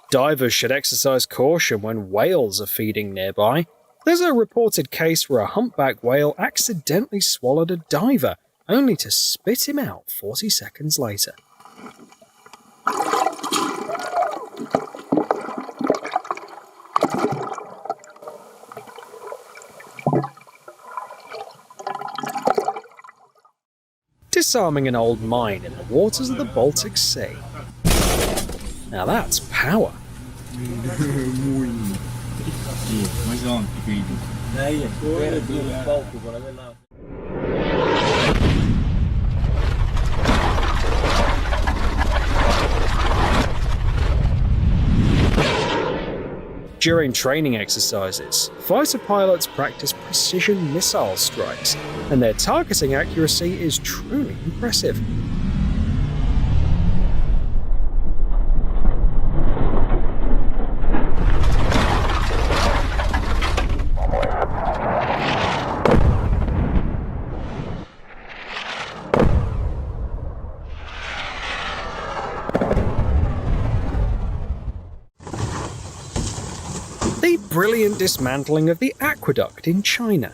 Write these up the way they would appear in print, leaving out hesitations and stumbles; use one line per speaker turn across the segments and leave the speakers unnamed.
Divers should exercise caution when whales are feeding nearby. There's a reported case where a humpback whale accidentally swallowed a diver, only to spit him out 40 seconds later. Disarming an old mine in the waters of the Baltic Sea. Now that's power. During training exercises, fighter pilots practice precision missile strikes, and their targeting accuracy is truly impressive. The brilliant dismantling of the aqueduct in China.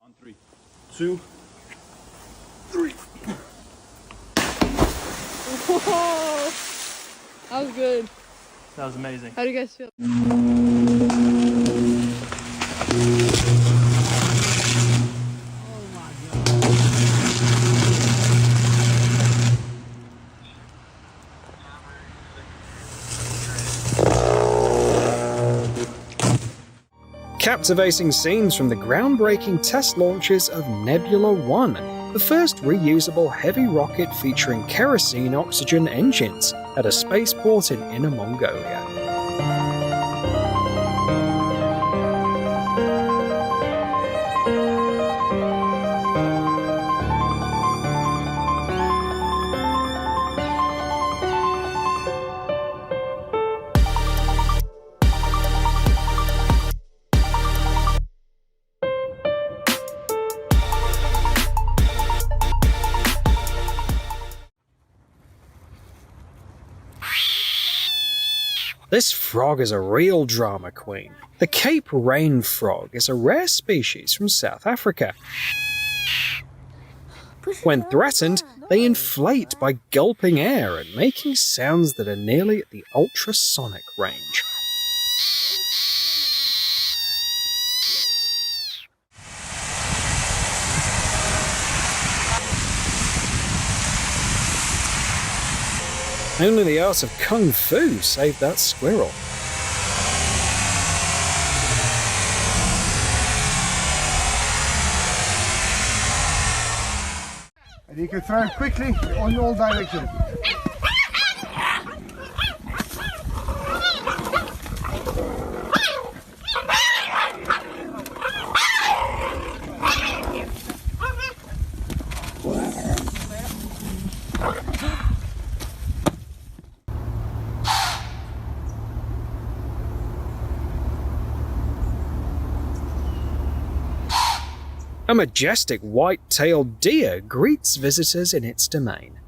On 3, 2, 3.
Whoa! That was good.
That was amazing.
How do you guys feel?
Captivating scenes from the groundbreaking test launches of Nebula 1, the first reusable heavy rocket featuring kerosene-oxygen engines at a spaceport in Inner Mongolia. This frog is a real drama queen. The Cape rain frog is a rare species from South Africa. When threatened, they inflate by gulping air and making sounds that are nearly at the ultrasonic range. Only the art of Kung Fu saved that squirrel.
And you can throw it quickly on all directions.
A majestic white-tailed deer greets visitors in its domain.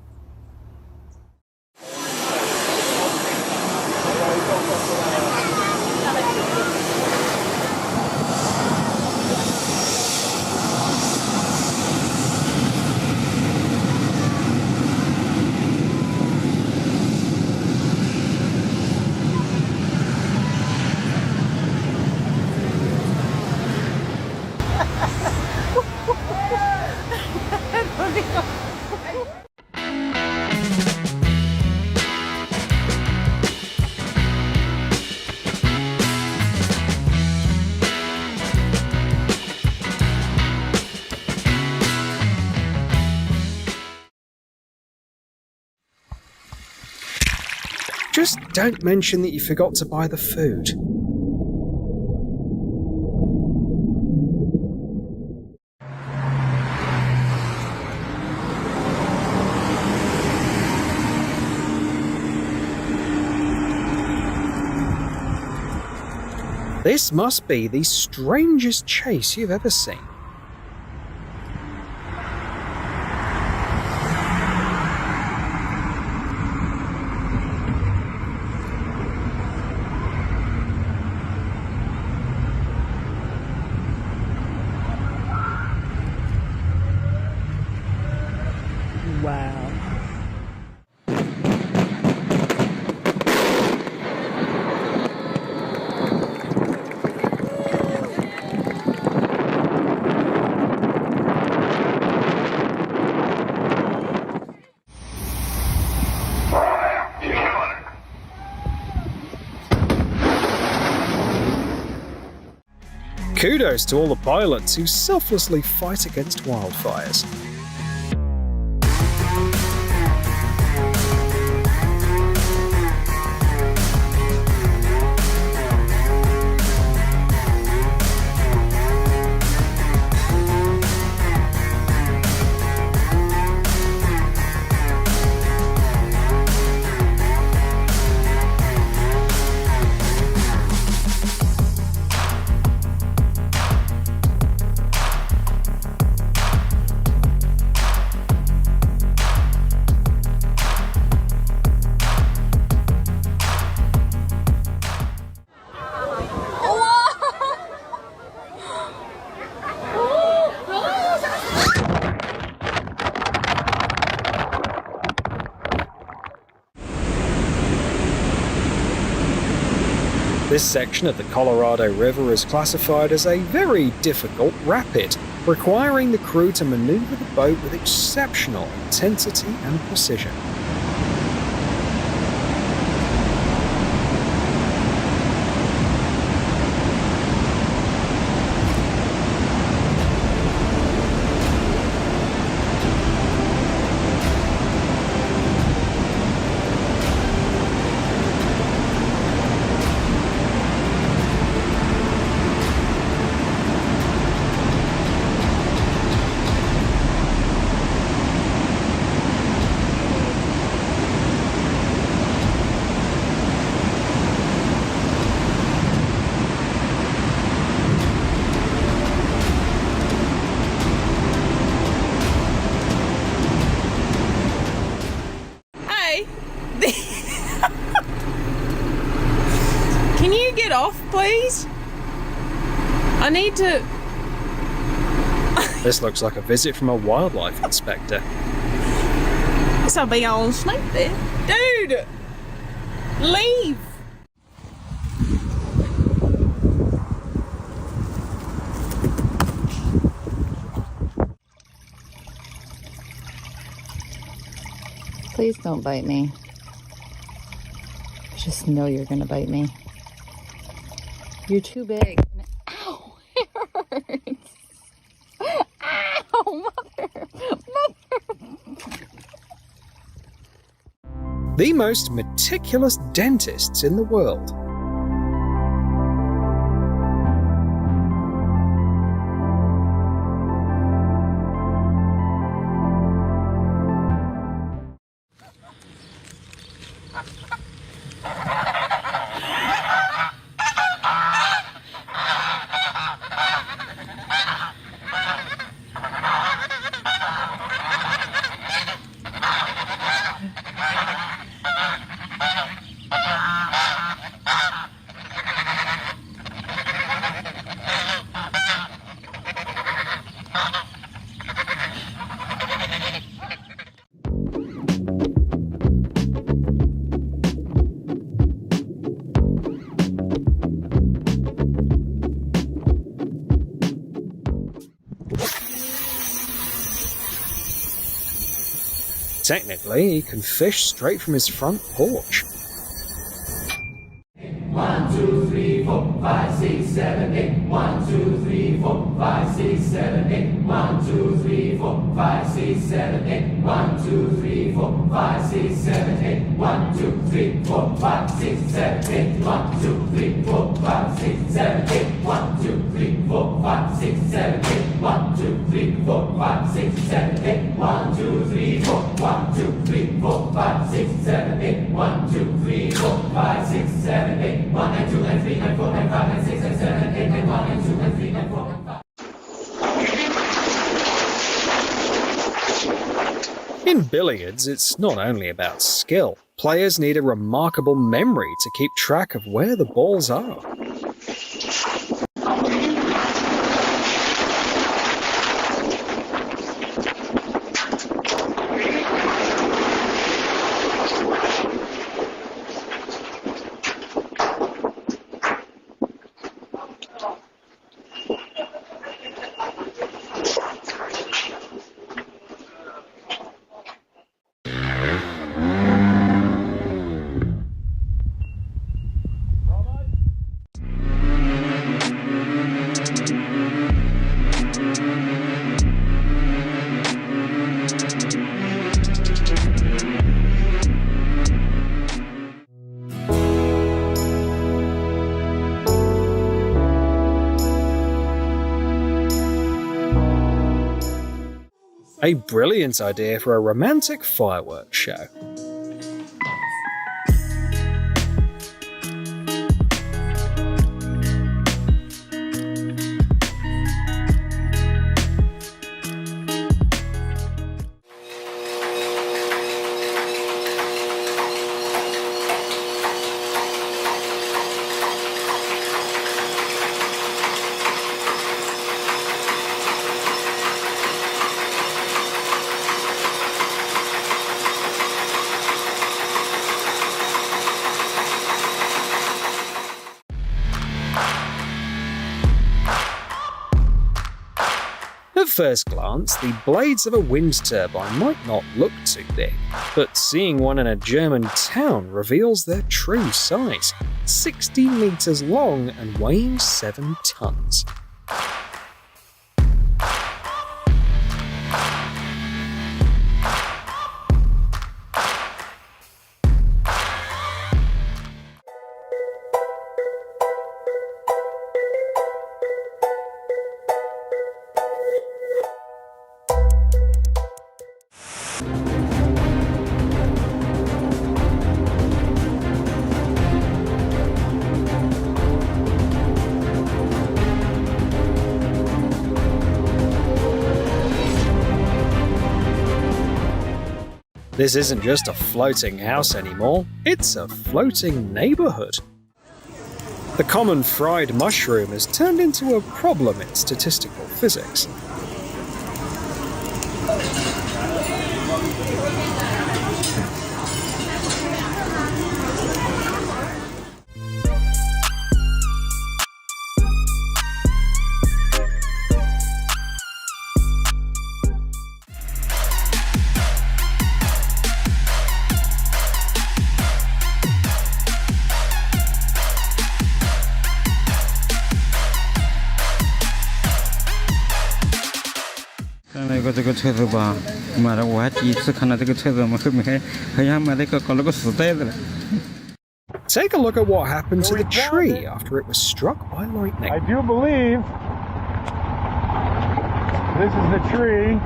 Just don't mention that you forgot to buy the food. This must be the strangest chase you've ever seen.
Wow.
Kudos to all the pilots who selflessly fight against wildfires. This section of the Colorado River is classified as a very difficult rapid, requiring the crew to maneuver the boat with exceptional intensity and precision.
Can you get off, please? I need to...
This looks like a visit from a wildlife inspector.
It's a big old snake there. Dude! Leave!
Please don't bite me. I just know you're gonna bite me. You're too big. Ow! It hurts! Ow! Mother!
The most meticulous dentists in the world. Technically, he can fish straight from his front porch.
1, 2, 3,
In billiards, it's not only about skill. Players need a remarkable memory to keep track of where the balls are. A brilliant idea for a romantic fireworks show. At first glance, the blades of a wind turbine might not look too big, but seeing one in a German town reveals their true size: 60 meters long and weighing 7 tons. This isn't just a floating house anymore, it's a floating neighborhood. The common fried mushroom has turned into a problem in statistical physics. Take a look at what happened to the tree after it was struck by lightning.
I do believe this is the tree.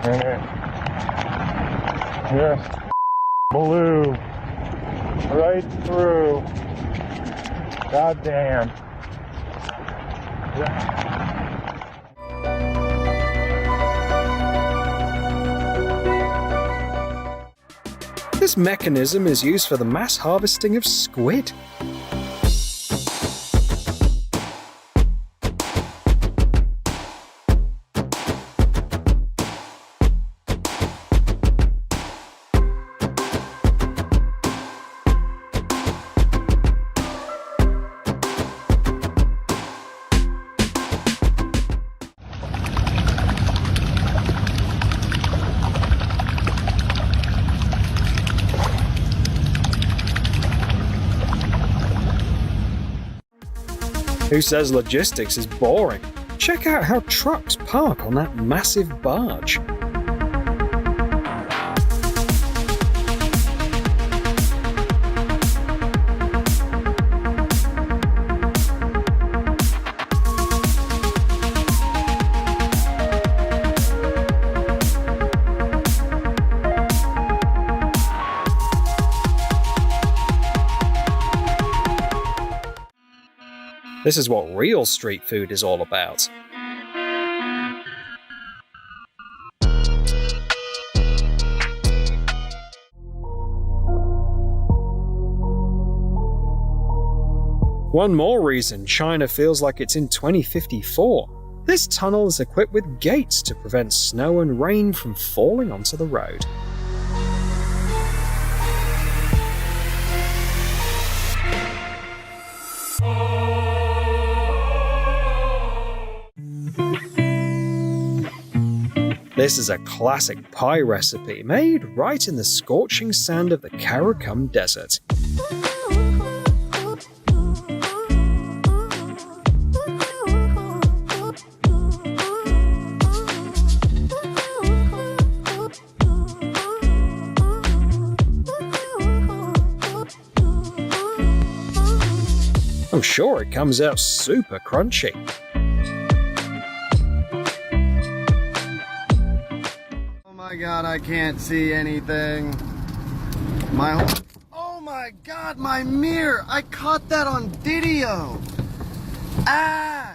And it just blew right through. God damn.
This mechanism is used for the mass harvesting of squid. Who says logistics is boring? Check out how trucks park on that massive barge. This is what real street food is all about. One more reason China feels like it's in 2054. This tunnel is equipped with gates to prevent snow and rain from falling onto the road. This is a classic pie recipe made right in the scorching sand of the Karakum Desert. I'm sure it comes out super crunchy.
Oh my god, I can't see anything. Oh my god, my mirror! I caught that on video! Ah!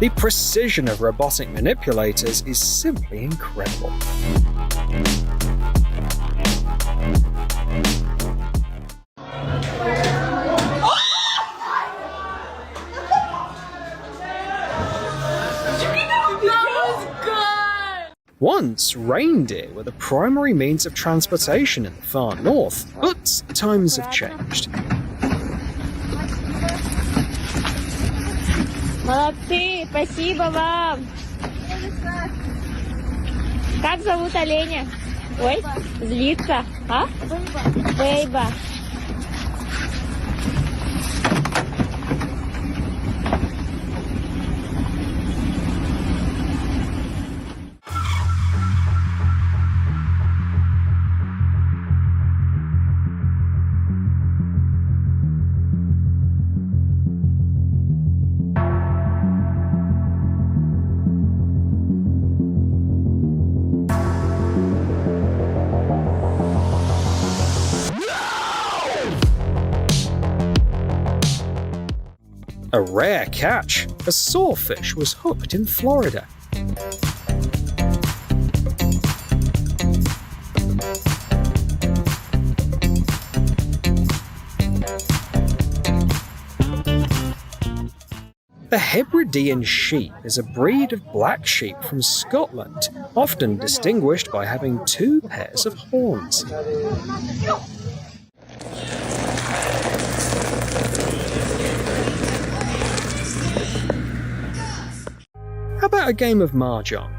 The precision of robotic manipulators is simply incredible. Once, reindeer were the primary means of transportation in the far north, but times have changed.
Молодцы, спасибо вам. Как зовут оленя? Ой, злится, а? Бейба.
A rare catch, a sawfish was hooked in Florida. The Hebridean sheep is a breed of black sheep from Scotland, often distinguished by having 2 pairs of horns. How about a game of Mahjong?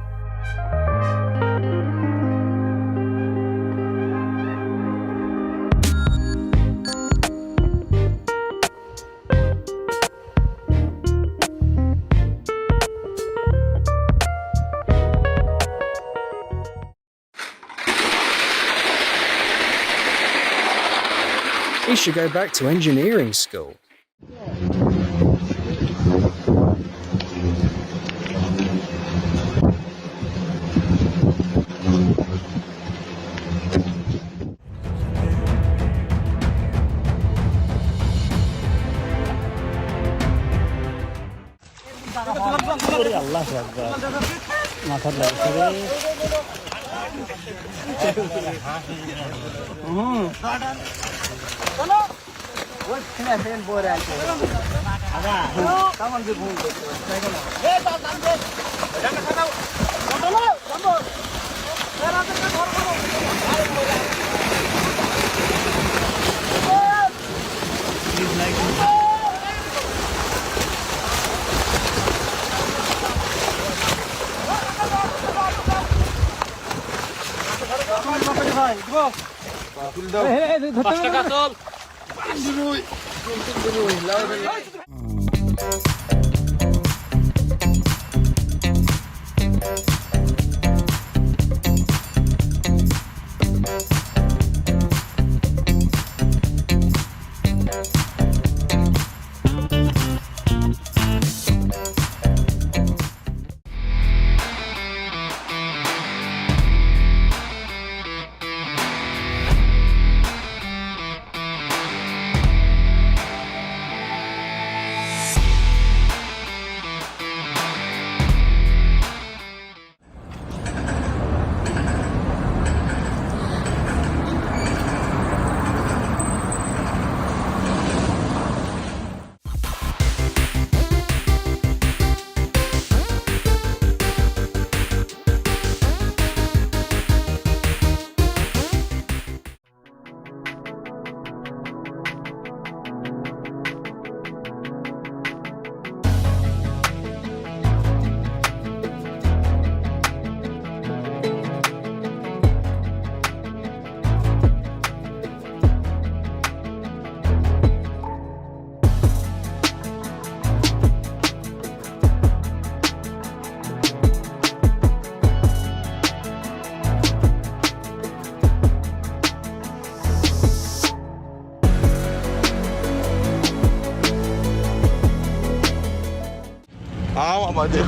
We should go back to engineering school.
mà đi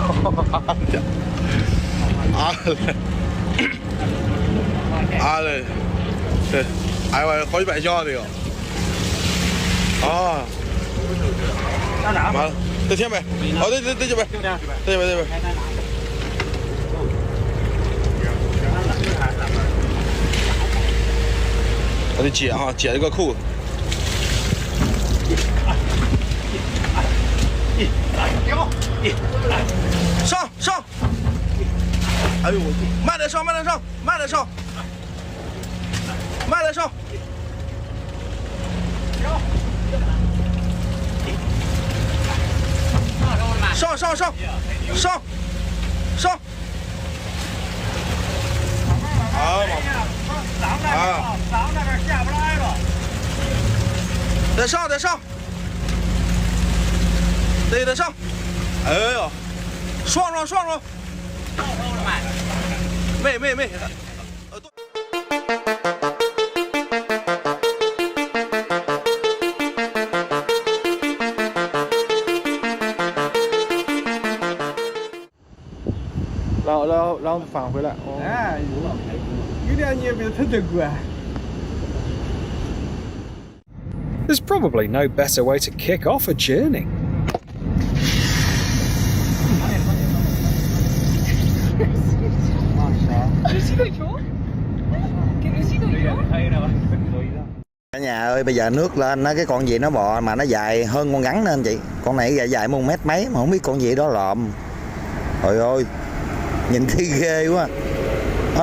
Ale ai mà khói bạn cho đi mà tới xem mày tới cho mày tới mày我得解哈，解这个裤。上上！哎呦我，慢点上，慢点上，慢点上，慢点上。上上上上上！好，啊！嗓那边下不来了。再上，再上，得上。哎呦，爽爽爽爽！没。然后返回来。
哎，有点你也别太得过。
There's probably no better way to kick off a journey.
Cả nhà ơi, bây giờ nước lên nó cái con gì nó bò mà nó dài hơn con rắn nữa anh chị. Con này dài 1 mét mấy mà không biết con gì đó lòm. Trời ơi, nhìn thấy ghê quá.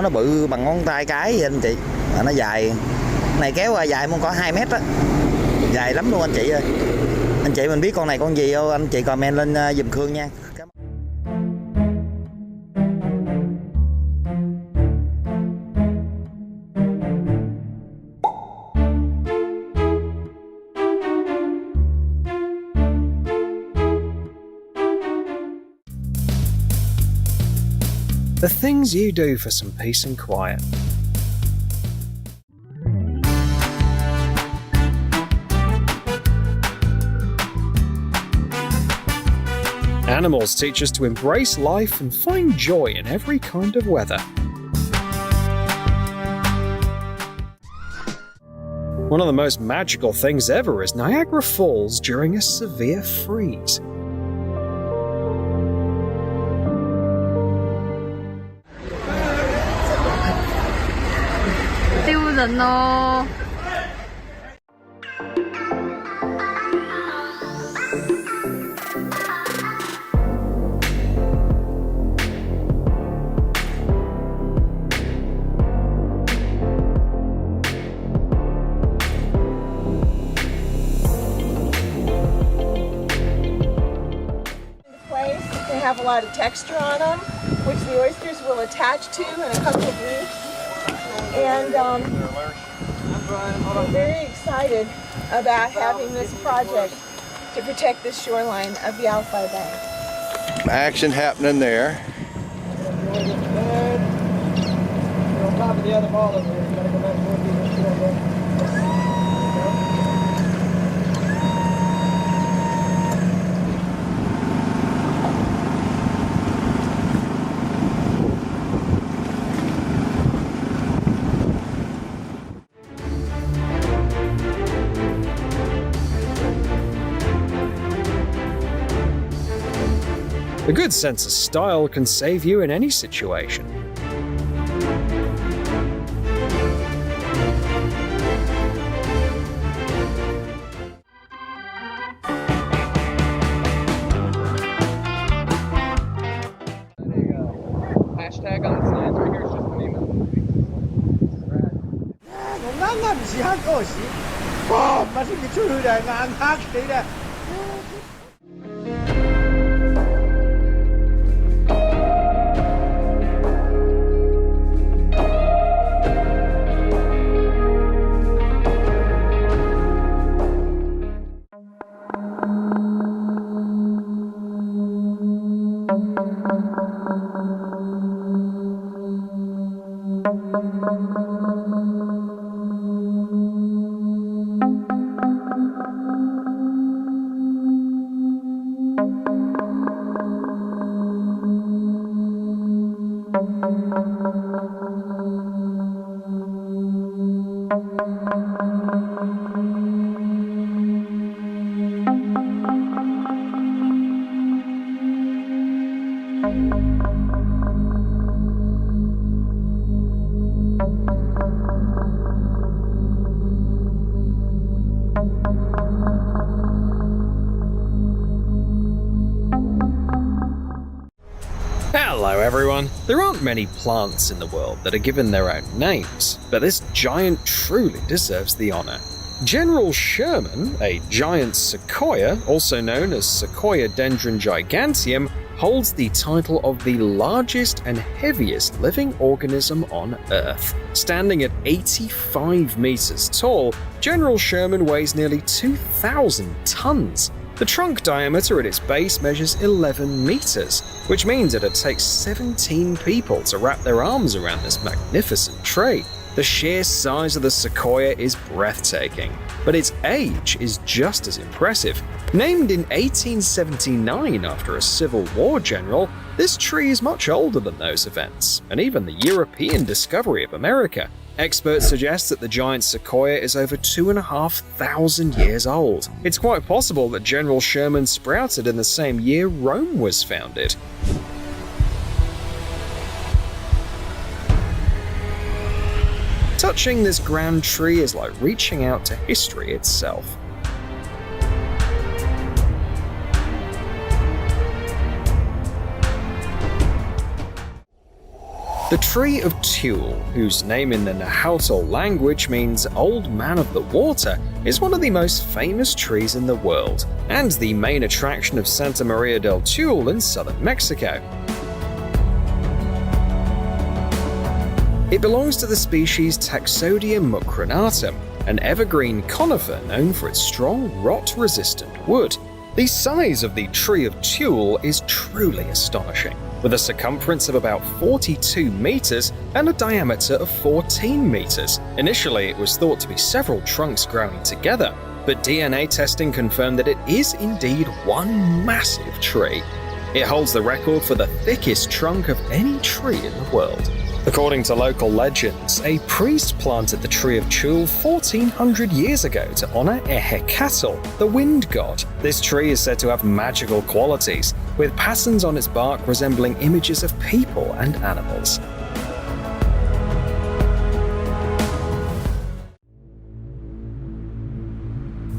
Nó bự bằng ngón tay cái vậy anh chị. Mà nó dài, này kéo qua dài muốn có 2 mét á. Dài lắm luôn anh chị ơi. Anh chị mình biết con này con gì không? Anh chị comment lên giùm Khương nha.
The things you do for some peace and quiet. Animals teach us to embrace life and find joy in every kind of weather. One of the most magical things ever is Niagara Falls during a severe freeze.
They have a lot of texture on them, which the oysters will attach to in a couple of weeks. And we're very excited about having this project to protect the shoreline of the Alfai Bay.
Action happening there.
On top of the other ball over there. You gotta go back and forth.
A good sense of style can save you in any situation.
Hashtag on the signs right here is just the name of the movie.
Hello everyone! There aren't many plants in the world that are given their own names, but this giant truly deserves the honor. General Sherman, a giant sequoia, also known as Sequoia dendron giganteum, holds the title of the largest and heaviest living organism on Earth. Standing at 85 meters tall, General Sherman weighs nearly 2,000 tons. The trunk diameter at its base measures 11 meters, which means that it takes 17 people to wrap their arms around this magnificent tree. The sheer size of the sequoia is breathtaking, but its age is just as impressive. Named in 1879 after a Civil War general, this tree is much older than those events, and even the European discovery of America. Experts suggest that the giant sequoia is over 2,500 years old. It's quite possible that General Sherman sprouted in the same year Rome was founded. Touching this grand tree is like reaching out to history itself. The Tree of Tuel, whose name in the Nahuatl language means Old Man of the Water, is one of the most famous trees in the world, and the main attraction of Santa Maria del Tuel in southern Mexico. It belongs to the species Taxodium mucronatum, an evergreen conifer known for its strong rot-resistant wood. The size of the Tree of Tuel is truly astonishing, with a circumference of about 42 meters and a diameter of 14 meters. Initially, it was thought to be several trunks growing together, but DNA testing confirmed that it is indeed one massive tree. It holds the record for the thickest trunk of any tree in the world. According to local legends, a priest planted the Tree of Tuel 1,400 years ago to honor Ehecatl, the wind god. This tree is said to have magical qualities, with patterns on its bark resembling images of people and animals.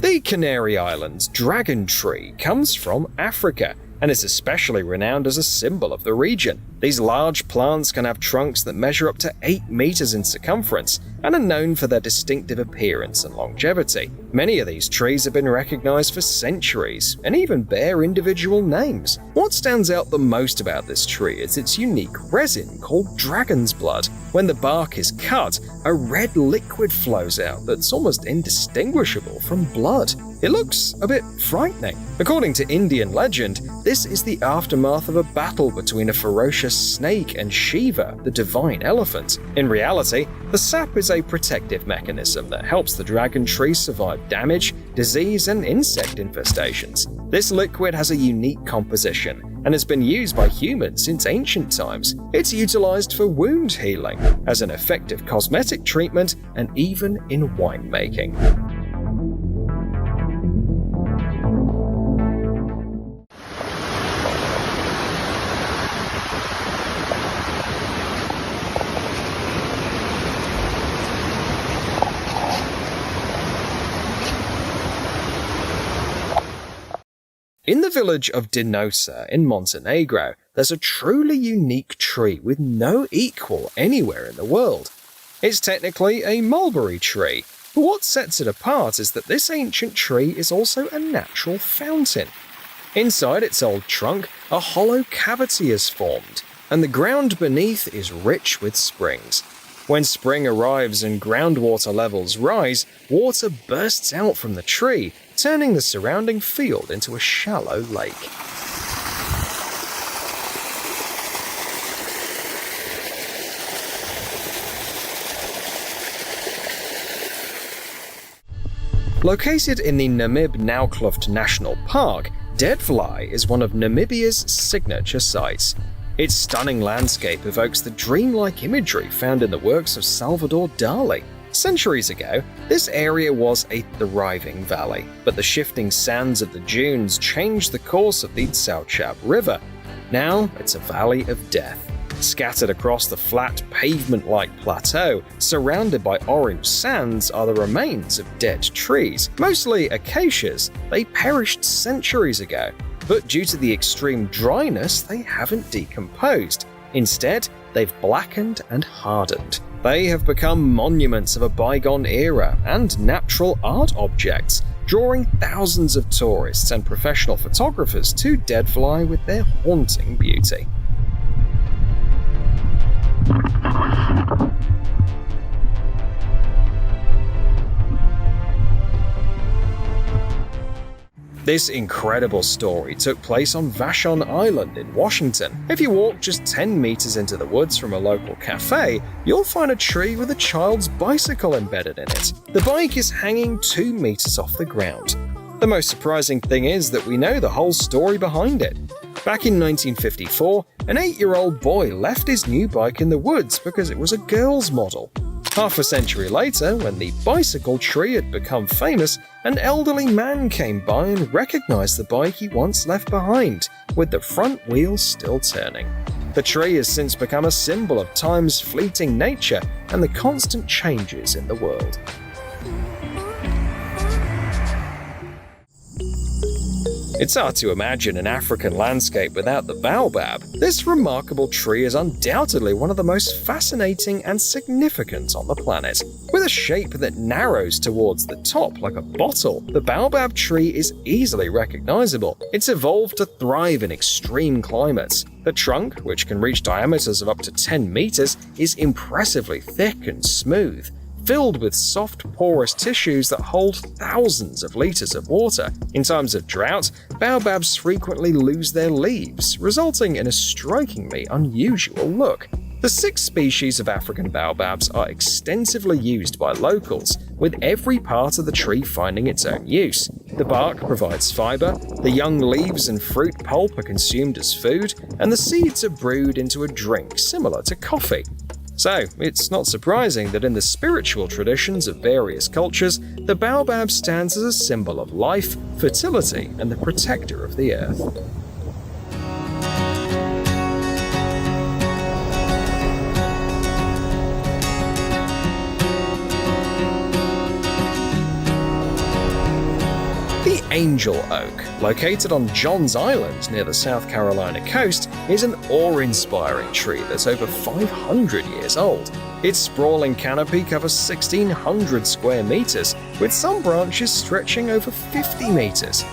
The Canary Islands dragon tree comes from Africa. and is especially renowned as a symbol of the region. These large plants can have trunks that measure up to 8 meters in circumference and are known for their distinctive appearance and longevity. Many of these trees have been recognized for centuries and even bear individual names. What stands out the most about this tree is its unique resin called dragon's blood. When the bark is cut, a red liquid flows out that's almost indistinguishable from blood. It looks a bit frightening. According to Indian legend, this is the aftermath of a battle between a ferocious snake and Shiva, the divine elephant. In reality, the sap is a protective mechanism that helps the dragon tree survive damage, disease, and insect infestations. This liquid has a unique composition and has been used by humans since ancient times. It's utilized for wound healing, as an effective cosmetic treatment, and even in winemaking. In the village of Dinosa in Montenegro, there's a truly unique tree with no equal anywhere in the world. It's technically a mulberry tree, but what sets it apart is that this ancient tree is also a natural fountain. Inside its old trunk, a hollow cavity is formed, and the ground beneath is rich with springs. When spring arrives and groundwater levels rise, water bursts out from the tree, turning the surrounding field into a shallow lake. Located in the Namib-Naukluft National Park, Deadfly is one of Namibia's signature sites. Its stunning landscape evokes the dreamlike imagery found in the works of Salvador Dali. Centuries ago, this area was a thriving valley, but the shifting sands of the dunes changed the course of the Tsauchab River. Now, it's a valley of death. Scattered across the flat, pavement-like plateau, surrounded by orange sands, are the remains of dead trees, mostly acacias. They perished centuries ago, but due to the extreme dryness, they haven't decomposed. Instead, they've blackened and hardened. They have become monuments of a bygone era and natural art objects, drawing thousands of tourists and professional photographers to Deadfly with their haunting beauty. This incredible story took place on Vashon Island in Washington. If you walk just 10 meters into the woods from a local cafe, you'll find a tree with a child's bicycle embedded in it. The bike is hanging 2 meters off the ground. The most surprising thing is that we know the whole story behind it. Back in 1954, an 8-year-old boy left his new bike in the woods because it was a girl's model. Half a century later, when the bicycle tree had become famous, an elderly man came by and recognized the bike he once left behind, with the front wheels still turning. The tree has since become a symbol of time's fleeting nature and the constant changes in the world. It's hard to imagine an African landscape without the baobab. This remarkable tree is undoubtedly one of the most fascinating and significant on the planet. With a shape that narrows towards the top like a bottle, the baobab tree is easily recognizable. It's evolved to thrive in extreme climates. The trunk, which can reach diameters of up to 10 meters, is impressively thick and smooth, filled with soft, porous tissues that hold thousands of liters of water. In times of drought, baobabs frequently lose their leaves, resulting in a strikingly unusual look. The 6 species of African baobabs are extensively used by locals, with every part of the tree finding its own use. The bark provides fiber, the young leaves and fruit pulp are consumed as food, and the seeds are brewed into a drink similar to coffee. So, it's not surprising that in the spiritual traditions of various cultures, the baobab stands as a symbol of life, fertility, and the protector of the earth. The angel oak, located on Johns Island near the South Carolina coast, is an awe-inspiring tree that's over 500 years old. Its sprawling canopy covers 1,600 square meters, with some branches stretching over 50 meters.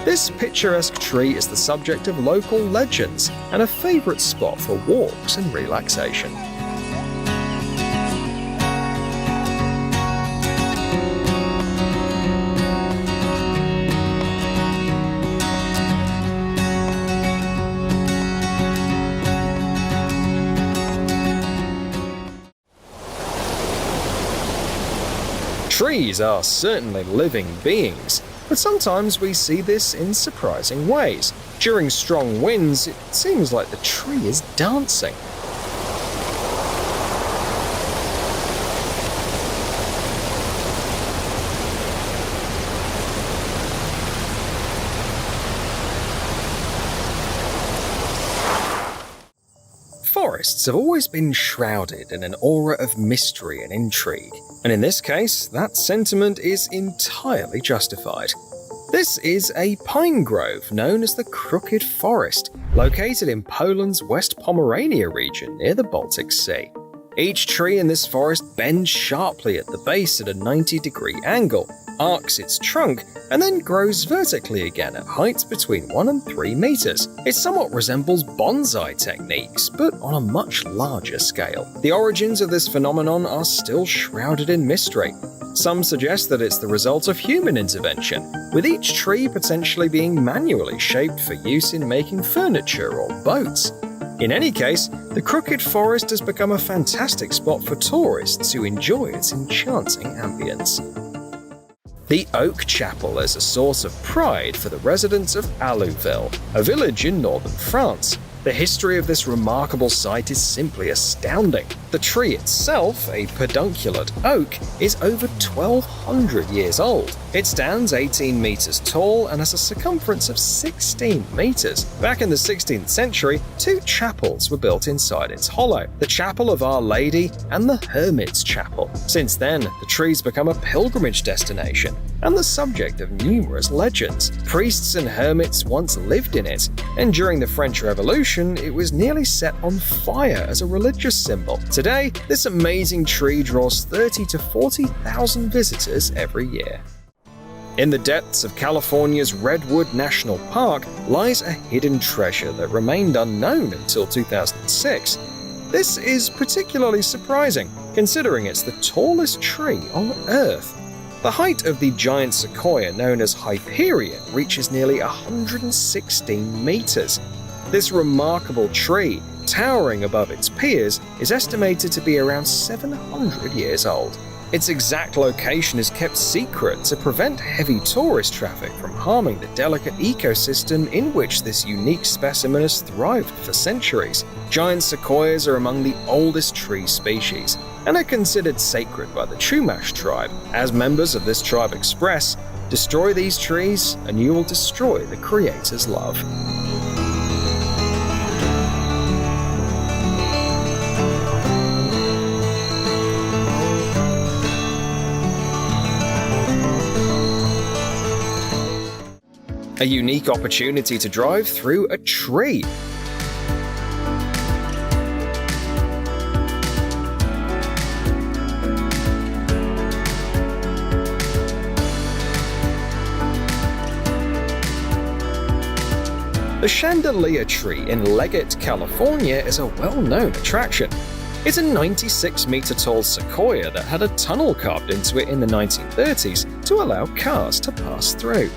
This picturesque tree is the subject of local legends and a favorite spot for walks and relaxation. Trees are certainly living beings, but sometimes we see this in surprising ways. During strong winds, it seems like the tree is dancing. Forests have always been shrouded in an aura of mystery and intrigue, and in this case, that sentiment is entirely justified. This is a pine grove known as the Crooked Forest, located in Poland's West Pomerania region near the Baltic Sea. Each tree in this forest bends sharply at the base at a 90-degree angle, arcs its trunk, and then grows vertically again at heights between 1 and 3 meters. It somewhat resembles bonsai techniques, but on a much larger scale. The origins of this phenomenon are still shrouded in mystery. Some suggest that it's the result of human intervention, with each tree potentially being manually shaped for use in making furniture or boats. In any case, the Crooked Forest has become a fantastic spot for tourists who enjoy its enchanting ambience. The Oak Chapel is a source of pride for the residents of Allouville, a village in northern France. The history of this remarkable site is simply astounding. The tree itself, a pedunculate oak, is over 1,200 years old. It stands 18 meters tall and has a circumference of 16 meters. Back in the 16th century, 2 chapels were built inside its hollow, the Chapel of Our Lady and the Hermit's Chapel. Since then, the tree's become a pilgrimage destination and the subject of numerous legends. Priests and hermits once lived in it, and during the French Revolution, it was nearly set on fire as a religious symbol. Today, this amazing tree draws 30 to 40,000 visitors every year. In the depths of California's Redwood National Park lies a hidden treasure that remained unknown until 2006. This is particularly surprising, considering it's the tallest tree on Earth. The height of the giant sequoia known as Hyperion reaches nearly 116 meters. This remarkable tree, towering above its peers, is estimated to be around 700 years old. Its exact location is kept secret to prevent heavy tourist traffic from harming the delicate ecosystem in which this unique specimen has thrived for centuries. Giant sequoias are among the oldest tree species and are considered sacred by the Chumash tribe. As members of this tribe express, destroy these trees and you will destroy the Creator's love. A unique opportunity to drive through a tree. The chandelier tree in Leggett, California is a well-known attraction. It's a 96-meter-tall sequoia that had a tunnel carved into it in the 1930s to allow cars to pass through.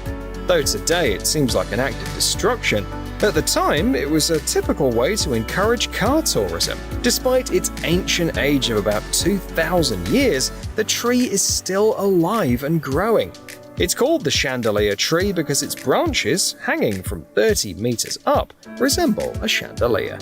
Though today it seems like an act of destruction, at the time it was a typical way to encourage car tourism. Despite its ancient age of about 2,000 years, the tree is still alive and growing. It's called the chandelier tree because its branches, hanging from 30 meters up, resemble a chandelier.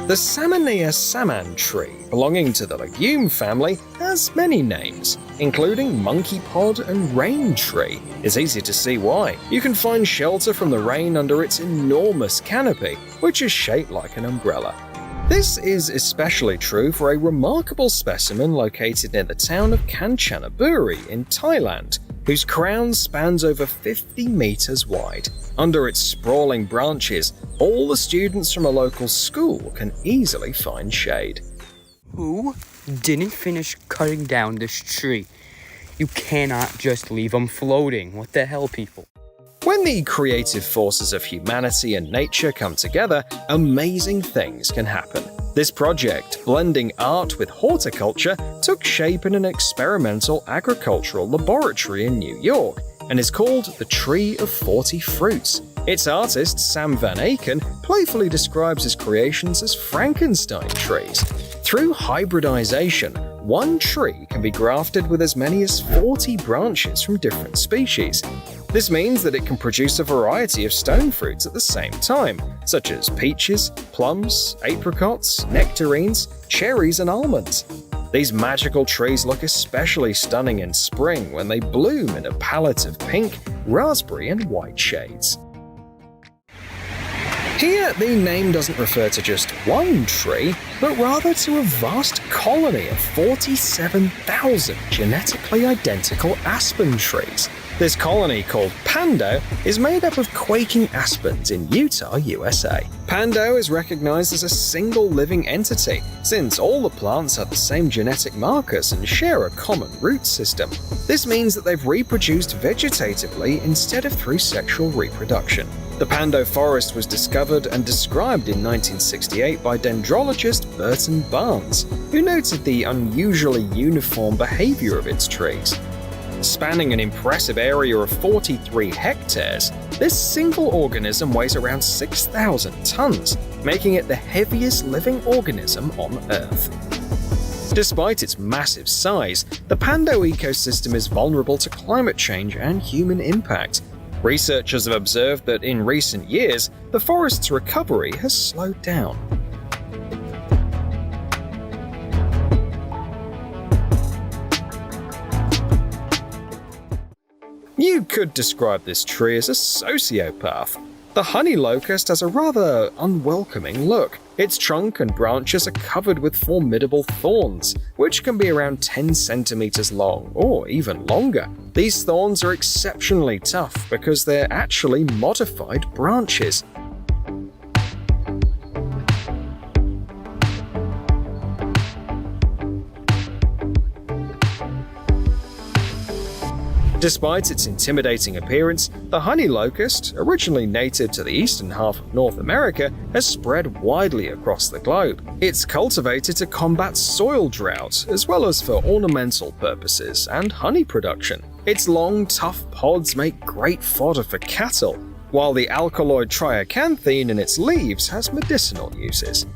The Salmonia saman tree, belonging to the legume family, has many names, including monkey pod and rain tree. It's easy to see why. You can find shelter from the rain under its enormous canopy, which is shaped like an umbrella. This is especially true for a remarkable specimen located near the town of Kanchanaburi in Thailand, whose crown spans over 50 meters wide. Under its sprawling branches, all the students from a local school can easily find shade.
Who didn't finish cutting down this tree? You cannot just leave them floating. What the hell, people?
When the creative forces of humanity and nature come together, amazing things can happen. This project, blending art with horticulture, took shape in an experimental agricultural laboratory in New York and is called the Tree of 40 Fruits. Its artist, Sam Van Aken, playfully describes his creations as Frankenstein trees. Through hybridization, one tree can be grafted with as many as 40 branches from different species. This means that it can produce a variety of stone fruits at the same time, such as peaches, plums, apricots, nectarines, cherries, and almonds. These magical trees look especially stunning in spring when they bloom in a palette of pink, raspberry, and white shades. Here, the name doesn't refer to just one tree, but rather to a vast colony of 47,000 genetically identical aspen trees. This colony, called Pando, is made up of quaking aspens in Utah, USA. Pando is recognized as a single living entity, since all the plants have the same genetic markers and share a common root system. This means that they've reproduced vegetatively instead of through sexual reproduction. The Pando forest was discovered and described in 1968 by dendrologist Burton Barnes, who noted the unusually uniform behavior of its trees. Spanning an impressive area of 43 hectares, this single organism weighs around 6,000 tons, making it the heaviest living organism on Earth. Despite its massive size, the Pando ecosystem is vulnerable to climate change and human impact. Researchers have observed that in recent years, the forest's recovery has slowed down. You could describe this tree as a sociopath. The honey locust has a rather unwelcoming look. Its trunk and branches are covered with formidable thorns, which can be around 10 centimeters long or even longer. These thorns are exceptionally tough because they're actually modified branches. Despite its intimidating appearance, the honey locust, originally native to the eastern half of North America, has spread widely across the globe. It's cultivated to combat soil drought, as well as for ornamental purposes and honey production. Its long, tough pods make great fodder for cattle, while the alkaloid triacanthine in its leaves has medicinal uses.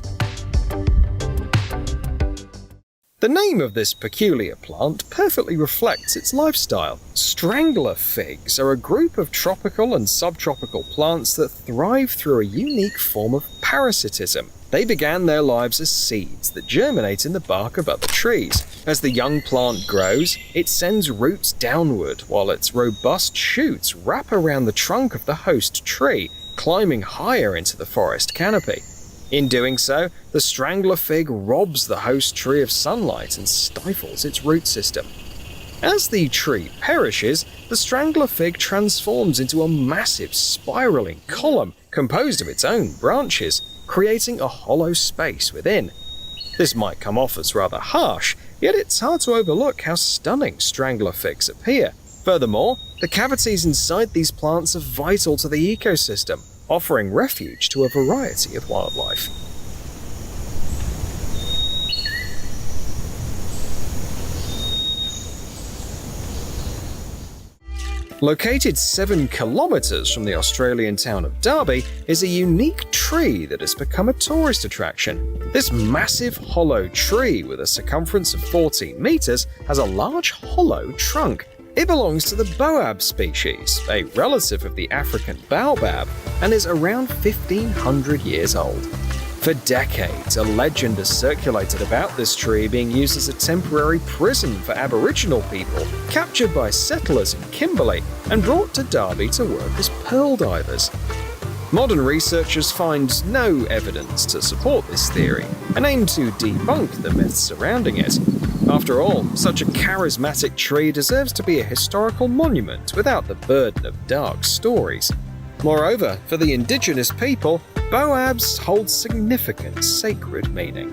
The name of this peculiar plant perfectly reflects its lifestyle. Strangler figs are a group of tropical and subtropical plants that thrive through a unique form of parasitism. They began their lives as seeds that germinate in the bark of other trees. As the young plant grows, it sends roots downward while its robust shoots wrap around the trunk of the host tree, climbing higher into the forest canopy. In doing so, the strangler fig robs the host tree of sunlight and stifles its root system. As the tree perishes, the strangler fig transforms into a massive spiraling column composed of its own branches, creating a hollow space within. This might come off as rather harsh, yet it's hard to overlook how stunning strangler figs appear. Furthermore, the cavities inside these plants are vital to the ecosystem, offering refuge to a variety of wildlife. Located 7 kilometers from the Australian town of Derby is a unique tree that has become a tourist attraction. This massive hollow tree with a circumference of 14 meters has a large hollow trunk. It belongs to the boab species, a relative of the African baobab, and is around 1,500 years old. For decades, a legend has circulated about this tree being used as a temporary prison for Aboriginal people captured by settlers in Kimberley and brought to Derby to work as pearl divers. Modern researchers find no evidence to support this theory and aim to debunk the myths surrounding it. After all, such a charismatic tree deserves to be a historical monument without the burden of dark stories. Moreover, for the indigenous people, baobabs hold significant sacred meaning.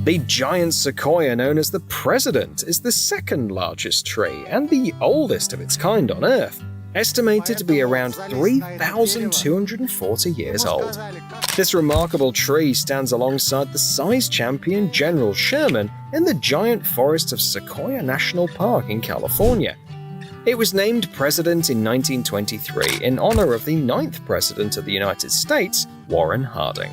The giant sequoia known as the President is the second largest tree and the oldest of its kind on Earth, estimated to be around 3,240 years old. This remarkable tree stands alongside the size champion General Sherman in the giant forest of Sequoia National Park in California. It was named President in 1923 in honor of the 9th President of the United States, Warren Harding.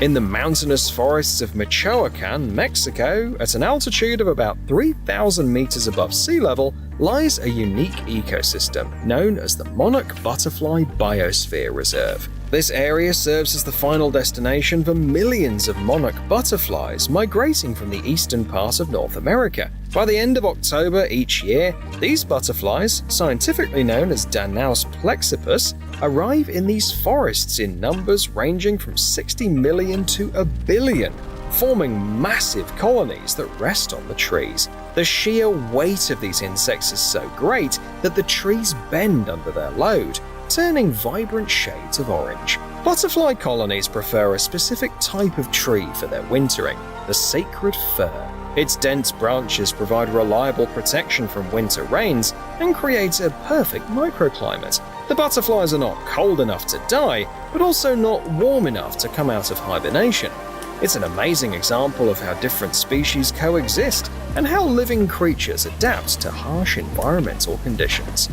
In the mountainous forests of Michoacan, Mexico, at an altitude of about 3,000 meters above sea level, lies a unique ecosystem known as the Monarch Butterfly Biosphere Reserve. This area serves as the final destination for millions of monarch butterflies migrating from the eastern part of North America. By the end of October each year, these butterflies, scientifically known as Danaus plexippus, arrive in these forests in numbers ranging from 60 million to a billion, forming massive colonies that rest on the trees. The sheer weight of these insects is so great that the trees bend under their load, turning vibrant shades of orange. Butterfly colonies prefer a specific type of tree for their wintering, the sacred fir. Its dense branches provide reliable protection from winter rains and create a perfect microclimate. The butterflies are not cold enough to die, but also not warm enough to come out of hibernation. It's an amazing example of how different species coexist and how living creatures adapt to harsh environmental conditions.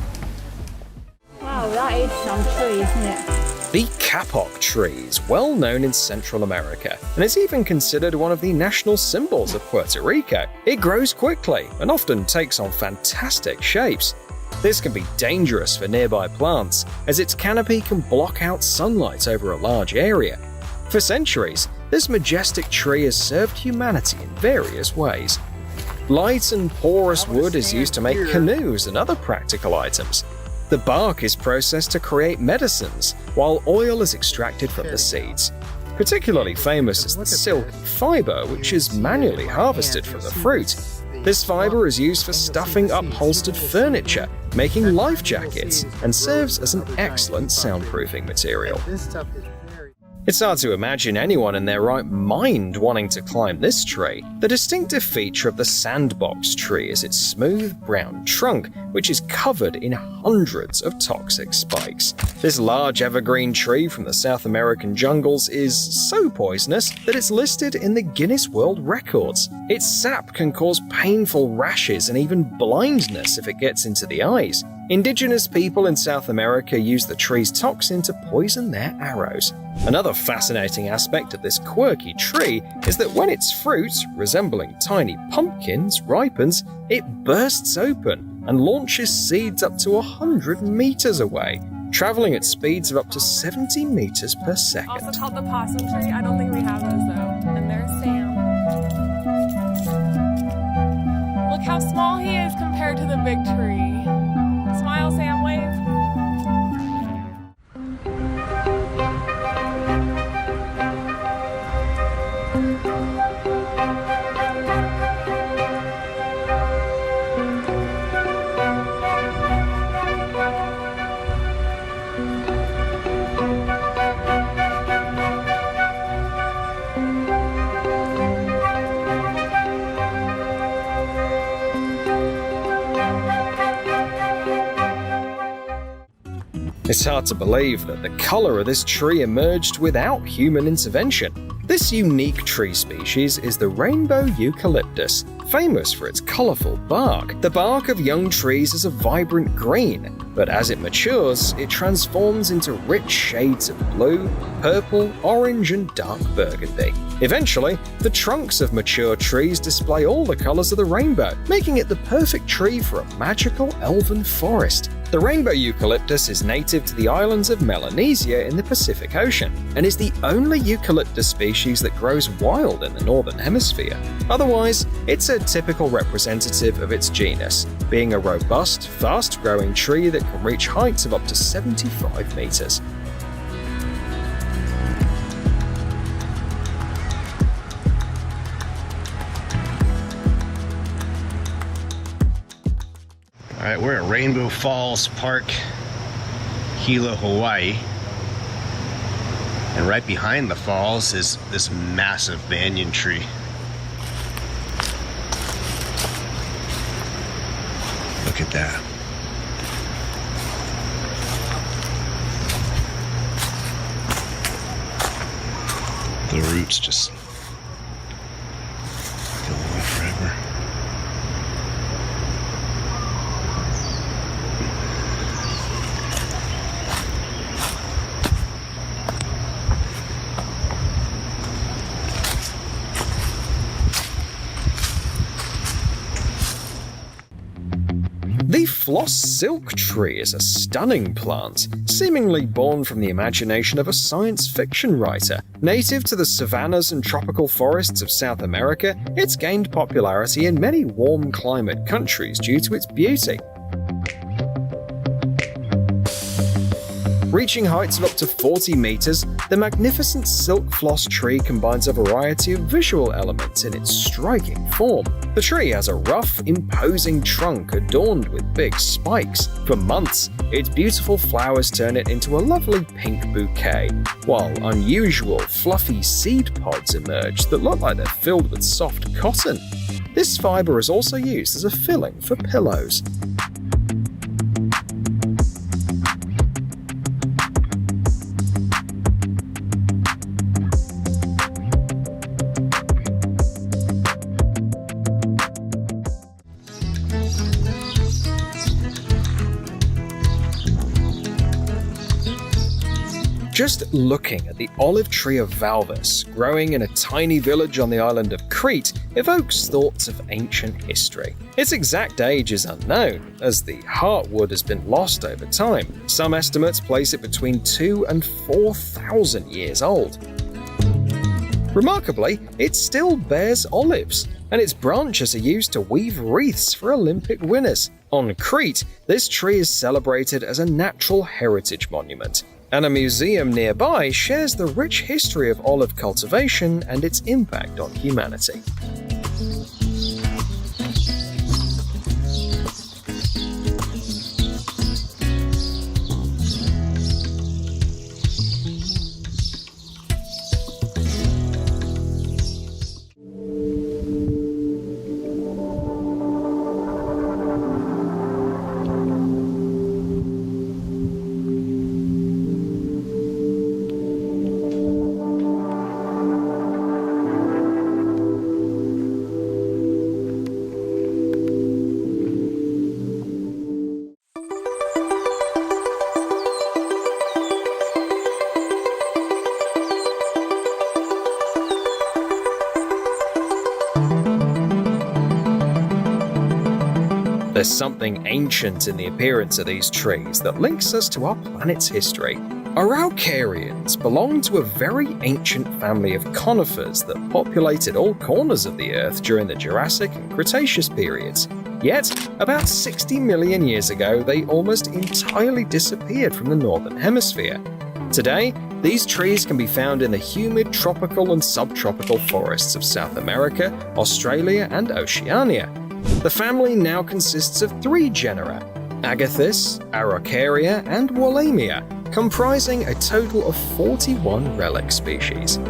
Wow, that is some tree, isn't it?
The kapok tree is well known in Central America and is even considered one of the national symbols of Puerto Rico. It grows quickly and often takes on fantastic shapes. This can be dangerous for nearby plants, as its canopy can block out sunlight over a large area. For centuries, this majestic tree has served humanity in various ways. Light and porous wood is used to make canoes and other practical items. The bark is processed to create medicines, while oil is extracted from the seeds. Particularly famous is the silky fiber, which is manually harvested from the fruit. This fiber is used for stuffing upholstered furniture, making life jackets, and serves as an excellent soundproofing material. It's hard to imagine anyone in their right mind wanting to climb this tree. The distinctive feature of the sandbox tree is its smooth brown trunk, which is covered in hundreds of toxic spikes. This large evergreen tree from the South American jungles is so poisonous that it's listed in the Guinness World Records. Its sap can cause painful rashes and even blindness if it gets into the eyes. Indigenous people in South America use the tree's toxin to poison their arrows. Another fascinating aspect of this quirky tree is that when its fruit, resembling tiny pumpkins, ripens, it bursts open and launches seeds up to 100 meters away, traveling at speeds of up to 70 meters per second.
Also called the possum tree. I don't think we have those though. And there's Sam. Look how small he is compared to the big tree. Smile, Sam, wave.
It's hard to believe that the color of this tree emerged without human intervention. This unique tree species is the rainbow eucalyptus, famous for its colorful bark. The bark of young trees is a vibrant green, but as it matures, it transforms into rich shades of blue, purple, orange, and dark burgundy. Eventually, the trunks of mature trees display all the colors of the rainbow, making it the perfect tree for a magical elven forest. The rainbow eucalyptus is native to the islands of Melanesia in the Pacific Ocean, and is the only eucalyptus species that grows wild in the Northern Hemisphere. Otherwise, it's a typical representative of its genus, being a robust, fast-growing tree that can reach heights of up to 75 meters.
All right, we're at Rainbow Falls Park, Hilo, Hawaii. And right behind the falls is this massive banyan tree. Look at that. The roots just go on forever.
The floss silk tree is a stunning plant, seemingly born from the imagination of a science fiction writer. Native to the savannas and tropical forests of South America, it's gained popularity in many warm climate countries due to its beauty. Reaching heights of up to 40 meters, the magnificent silk floss tree combines a variety of visual elements in its striking form. The tree has a rough, imposing trunk adorned with big spikes. For months, its beautiful flowers turn it into a lovely pink bouquet, while unusual, fluffy seed pods emerge that look like they're filled with soft cotton. This fiber is also used as a filling for pillows. Just looking at the olive tree of Valvis, growing in a tiny village on the island of Crete, evokes thoughts of ancient history. Its exact age is unknown, as the heartwood has been lost over time. Some estimates place it between 2,000 and 4,000 years old. Remarkably, it still bears olives, and its branches are used to weave wreaths for Olympic winners. On Crete, this tree is celebrated as a natural heritage monument, and a museum nearby shares the rich history of olive cultivation and its impact on humanity. There's something ancient in the appearance of these trees that links us to our planet's history. Araucarians belong to a very ancient family of conifers that populated all corners of the Earth during the Jurassic and Cretaceous periods. Yet, about 60 million years ago, they almost entirely disappeared from the Northern Hemisphere. Today, these trees can be found in the humid tropical and subtropical forests of South America, Australia, and Oceania. The family now consists of 3 genera: Agathis, Araucaria, and Wallamia, comprising a total of 41 relic species.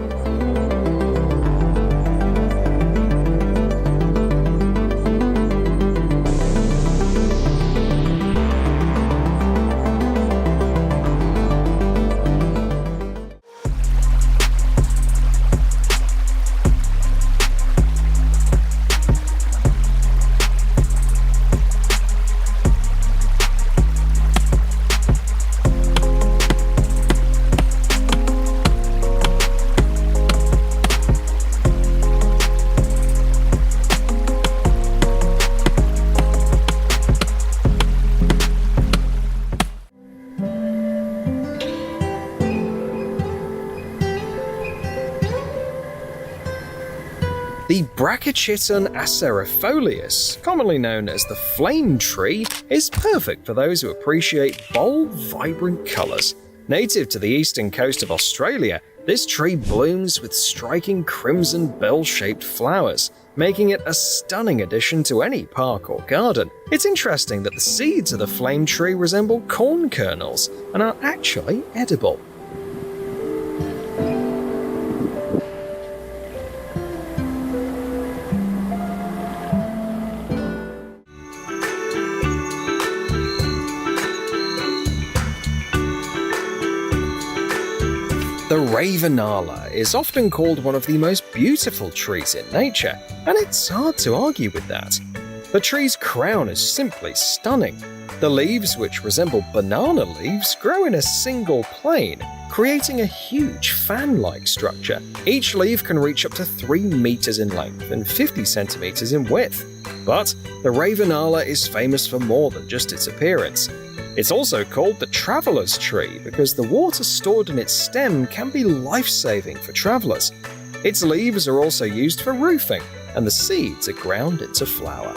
The Brachychiton acerifolius, commonly known as the flame tree, is perfect for those who appreciate bold, vibrant colours. Native to the eastern coast of Australia, this tree blooms with striking crimson bell-shaped flowers, making it a stunning addition to any park or garden. It's interesting that the seeds of the flame tree resemble corn kernels and are actually edible. The Ravenala is often called one of the most beautiful trees in nature, and it's hard to argue with that. The tree's crown is simply stunning. The leaves, which resemble banana leaves, grow in a single plane, creating a huge fan-like structure. Each leaf can reach up to 3 meters in length and 50 centimeters in width. But the Ravenala is famous for more than just its appearance. It's also called the traveler's tree because the water stored in its stem can be life-saving for travelers. Its leaves are also used for roofing, and the seeds are ground into flour.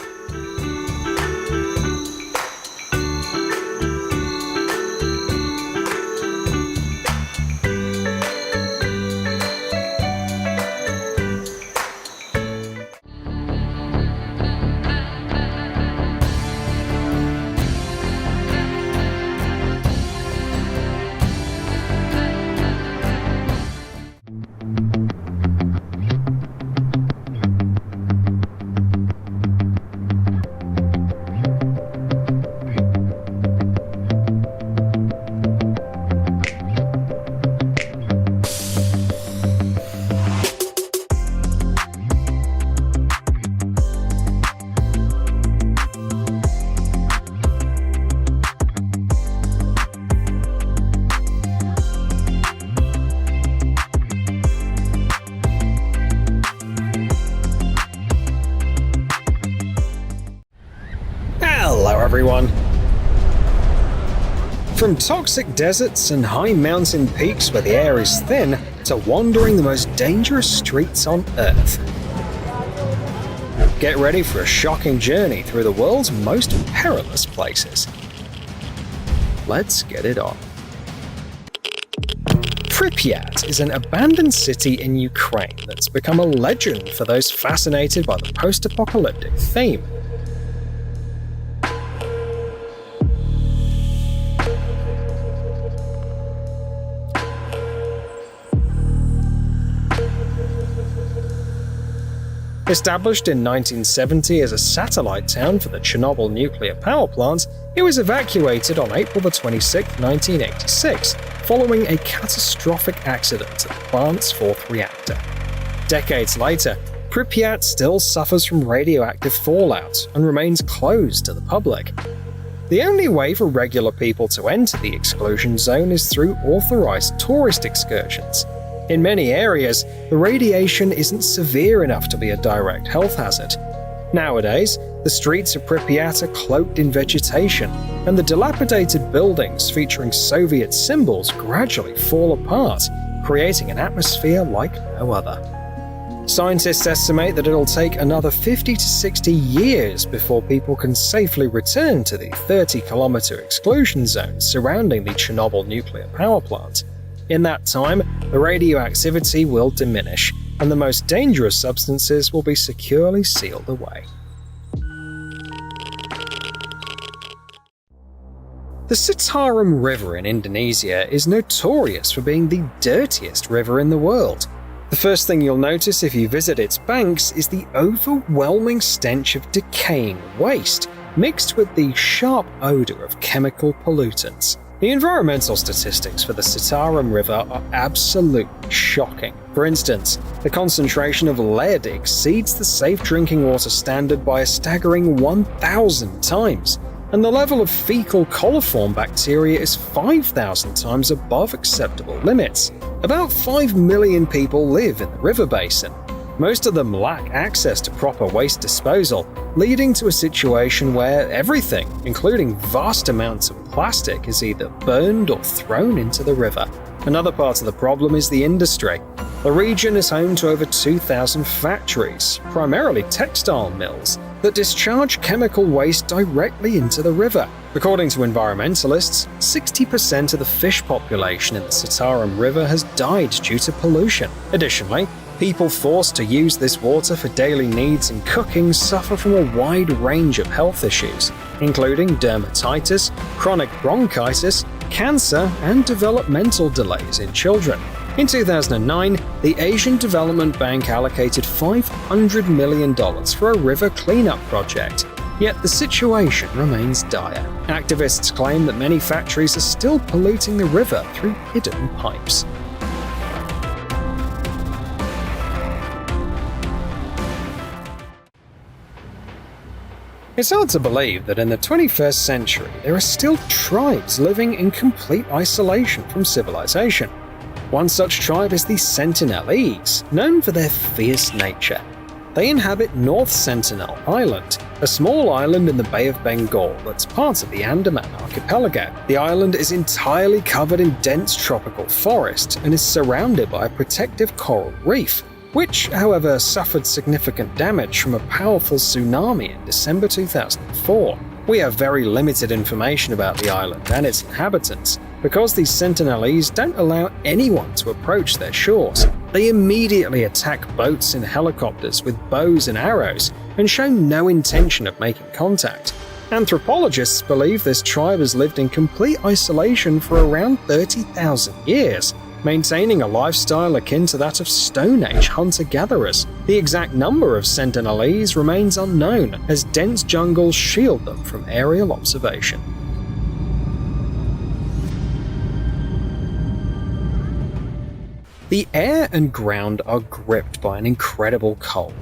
Hello everyone! From toxic deserts and high mountain peaks where the air is thin, to wandering the most dangerous streets on Earth. Get ready for a shocking journey through the world's most perilous places. Let's get it on. Pripyat is an abandoned city in Ukraine that's become a legend for those fascinated by the post-apocalyptic theme. Established in 1970 as a satellite town for the Chernobyl nuclear power plant, it was evacuated on April 26, 1986, following a catastrophic accident at the plant's fourth reactor. Decades later, Pripyat still suffers from radioactive fallout and remains closed to the public. The only way for regular people to enter the exclusion zone is through authorized tourist excursions. In many areas, the radiation isn't severe enough to be a direct health hazard. Nowadays, the streets of Pripyat are cloaked in vegetation, and the dilapidated buildings featuring Soviet symbols gradually fall apart, creating an atmosphere like no other. Scientists estimate that it'll take another 50 to 60 years before people can safely return to the 30-kilometer exclusion zone surrounding the Chernobyl nuclear power plant. In that time, the radioactivity will diminish, and the most dangerous substances will be securely sealed away. The Citarum River in Indonesia is notorious for being the dirtiest river in the world. The first thing you'll notice if you visit its banks is the overwhelming stench of decaying waste, mixed with the sharp odor of chemical pollutants. The environmental statistics for the Citarum River are absolutely shocking. For instance, the concentration of lead exceeds the safe drinking water standard by a staggering 1,000 times, and the level of fecal coliform bacteria is 5,000 times above acceptable limits. About 5 million people live in the river basin. Most of them lack access to proper waste disposal, leading to a situation where everything, including vast amounts of plastic, is either burned or thrown into the river. Another part of the problem is the industry. The region is home to over 2,000 factories, primarily textile mills, that discharge chemical waste directly into the river. According to environmentalists, 60% of the fish population in the Sitaram River has died due to pollution. Additionally, people forced to use this water for daily needs and cooking suffer from a wide range of health issues, including dermatitis, chronic bronchitis, cancer, and developmental delays in children. In 2009, the Asian Development Bank allocated $500 million for a river cleanup project, yet the situation remains dire. Activists claim that many factories are still polluting the river through hidden pipes. It's hard to believe that in the 21st century there are still tribes living in complete isolation from civilization. One such tribe is the Sentinelese, known for their fierce nature. They inhabit North Sentinel Island, a small island in the Bay of Bengal that's part of the Andaman Archipelago. The island is entirely covered in dense tropical forest and is surrounded by a protective coral reef, which, however, suffered significant damage from a powerful tsunami in December 2004. We have very limited information about the island and its inhabitants, because these Sentinelese don't allow anyone to approach their shores. They immediately attack boats and helicopters with bows and arrows and show no intention of making contact. Anthropologists believe this tribe has lived in complete isolation for around 30,000 years, maintaining a lifestyle akin to that of Stone Age hunter-gatherers. The exact number of Sentinelese remains unknown, as dense jungles shield them from aerial observation. The air and ground are gripped by an incredible cold,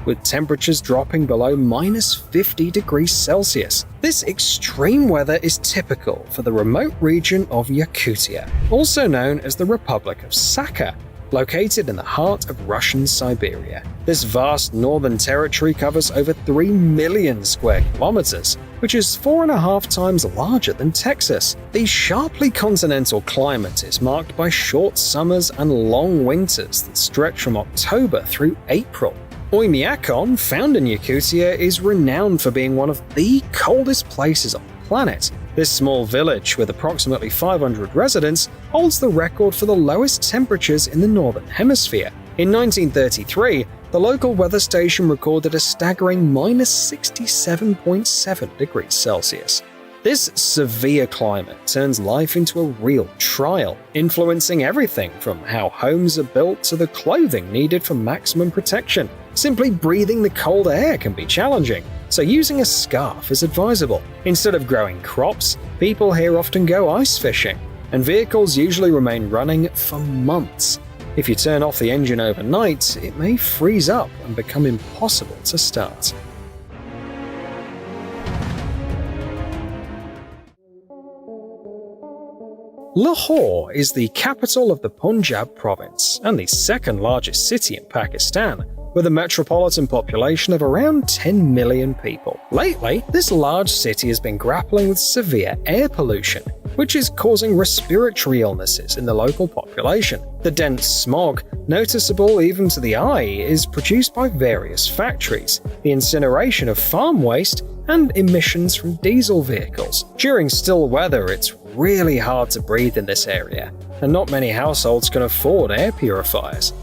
with temperatures dropping below -50 degrees Celsius. This extreme weather is typical for the remote region of Yakutia, also known as the Republic of Sakha, located in the heart of Russian Siberia. This vast northern territory covers over 3 million square kilometers, which is 4.5 times larger than Texas. The sharply continental climate is marked by short summers and long winters that stretch from October through April. Oymyakon, found in Yakutia, is renowned for being one of the coldest places on the planet. This small village, with approximately 500 residents, holds the record for the lowest temperatures in the Northern Hemisphere. In 1933, the local weather station recorded a staggering -67.7 degrees Celsius. This severe climate turns life into a real trial, influencing everything from how homes are built to the clothing needed for maximum protection. Simply breathing the cold air can be challenging, so using a scarf is advisable. Instead of growing crops, people here often go ice fishing, and vehicles usually remain running for months. If you turn off the engine overnight, it may freeze up and become impossible to start. Lahore is the capital of the Punjab province and the second largest city in Pakistan, with a metropolitan population of around 10 million people. Lately, this large city has been grappling with severe air pollution, which is causing respiratory illnesses in the local population. The dense smog, noticeable even to the eye, is produced by various factories, the incineration of farm waste, and emissions from diesel vehicles. During still weather, it's really hard to breathe in this area, and not many households can afford air purifiers.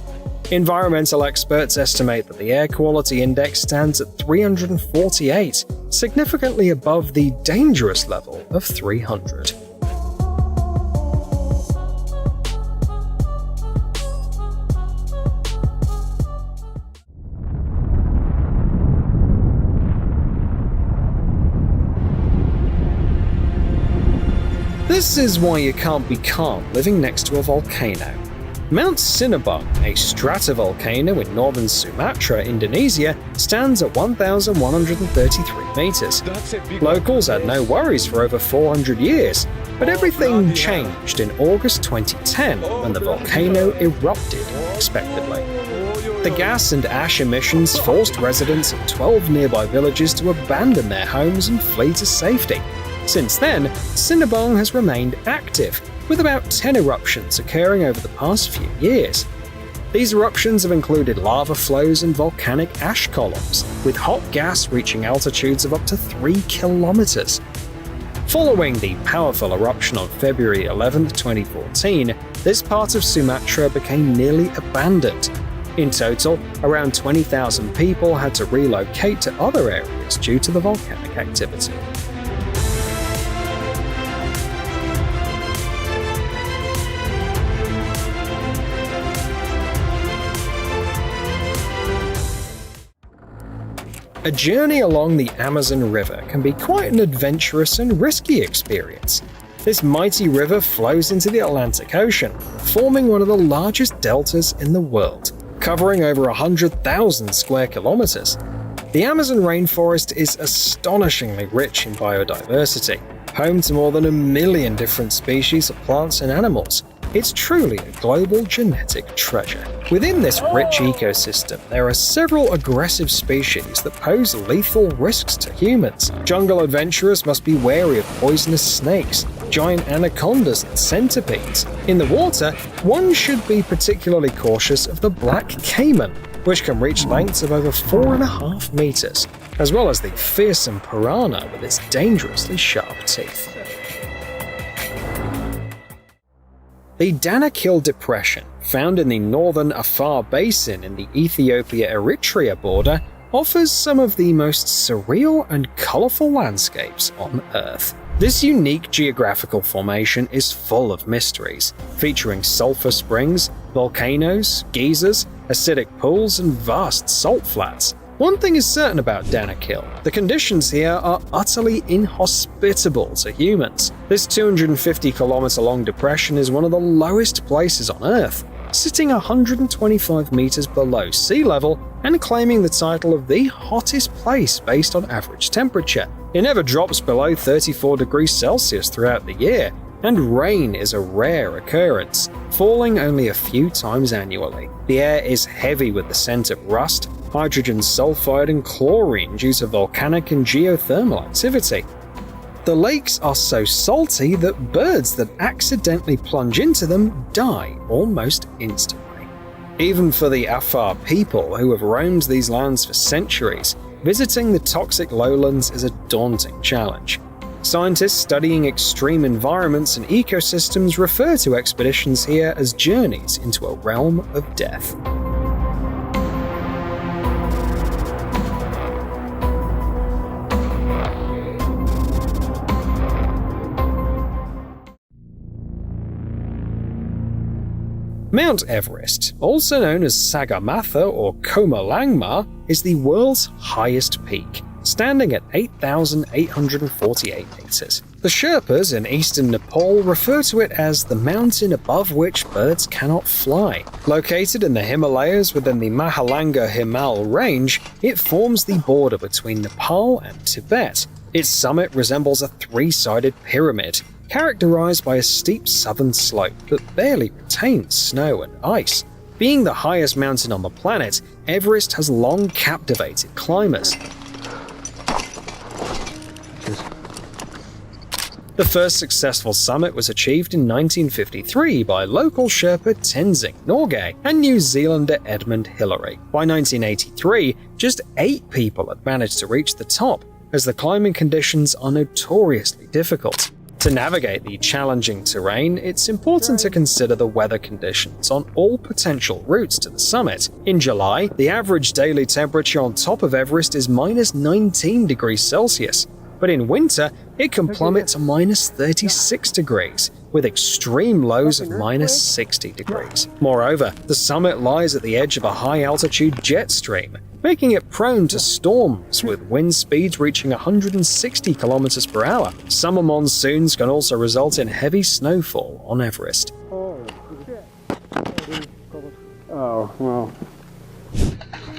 Environmental experts estimate that the air quality index stands at 348, significantly above the dangerous level of 300. This is why you can't be calm living next to a volcano. Mount Sinabung, a stratovolcano in northern Sumatra, Indonesia, stands at 1,133 meters. Locals had no worries for over 400 years, but everything changed in August 2010 when the volcano erupted unexpectedly. The gas and ash emissions forced residents of 12 nearby villages to abandon their homes and flee to safety. Since then, Cinnabon has remained active, with about 10 eruptions occurring over the past few years. These eruptions have included lava flows and volcanic ash columns, with hot gas reaching altitudes of up to 3 kilometers. Following the powerful eruption on February 11, 2014, this part of Sumatra became nearly abandoned. In total, around 20,000 people had to relocate to other areas due to the volcanic activity. A journey along the Amazon River can be quite an adventurous and risky experience. This mighty river flows into the Atlantic Ocean, forming one of the largest deltas in the world, covering over 100,000 square kilometers. The Amazon rainforest is astonishingly rich in biodiversity, home to more than 1 million different species of plants and animals. It's truly a global genetic treasure. Within this rich ecosystem, there are several aggressive species that pose lethal risks to humans. Jungle adventurers must be wary of poisonous snakes, giant anacondas, and centipedes. In the water, one should be particularly cautious of the black caiman, which can reach lengths of over 4.5 meters, as well as the fearsome piranha with its dangerously sharp teeth. The Danakil Depression, found in the northern Afar Basin in the Ethiopia-Eritrea border, offers some of the most surreal and colorful landscapes on Earth. This unique geographical formation is full of mysteries, featuring sulfur springs, volcanoes, geysers, acidic pools, and vast salt flats. One thing is certain about Danakil: the conditions here are utterly inhospitable to humans. This 250-kilometer long depression is one of the lowest places on Earth, sitting 125 meters below sea level and claiming the title of the hottest place based on average temperature. It never drops below 34 degrees Celsius throughout the year, and rain is a rare occurrence, falling only a few times annually. The air is heavy with the scent of rust, hydrogen sulfide, and chlorine due to volcanic and geothermal activity. The lakes are so salty that birds that accidentally plunge into them die almost instantly. Even for the Afar people who have roamed these lands for centuries, visiting the toxic lowlands is a daunting challenge. Scientists studying extreme environments and ecosystems refer to expeditions here as journeys into a realm of death. Mount Everest, also known as Sagarmatha or Komolangma, is the world's highest peak, standing at 8,848 meters. The Sherpas in eastern Nepal refer to it as the mountain above which birds cannot fly. Located in the Himalayas within the Mahalanga Himal range, it forms the border between Nepal and Tibet. Its summit resembles a three-sided pyramid, characterized by a steep southern slope that barely retains snow and ice. Being the highest mountain on the planet, Everest has long captivated climbers. The first successful summit was achieved in 1953 by local Sherpa Tenzing Norgay and New Zealander Edmund Hillary. By 1983, just 8 people had managed to reach the top, as the climbing conditions are notoriously difficult. To navigate the challenging terrain, it's important to consider the weather conditions on all potential routes to the summit. In July, the average daily temperature on top of Everest is minus 19 degrees Celsius, but in winter, it can plummet to minus 36 degrees, with extreme lows of minus 60 degrees. Moreover, the summit lies at the edge of a high-altitude jet stream, making it prone to storms with wind speeds reaching 160 kilometers per hour. Summer monsoons can also result in heavy snowfall on Everest.
Oh, well.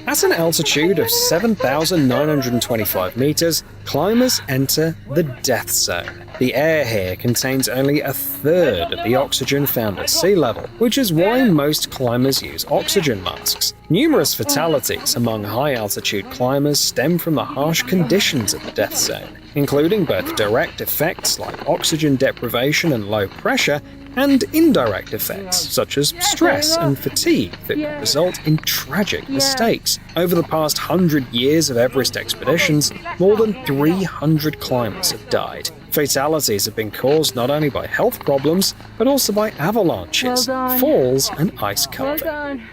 At an altitude of 7,925 meters, climbers enter the death zone. The air here contains only a third of the oxygen found at sea level, which is why most climbers use oxygen masks. Numerous fatalities among high-altitude climbers stem from the harsh conditions of the death zone, including both direct effects like oxygen deprivation and low pressure, and indirect effects such as stress and fatigue that can result in tragic mistakes. Over the past 100 years of Everest expeditions, more than 300 climbers have died. Fatalities have been caused not only by health problems, but also by avalanches, falls, and ice carving.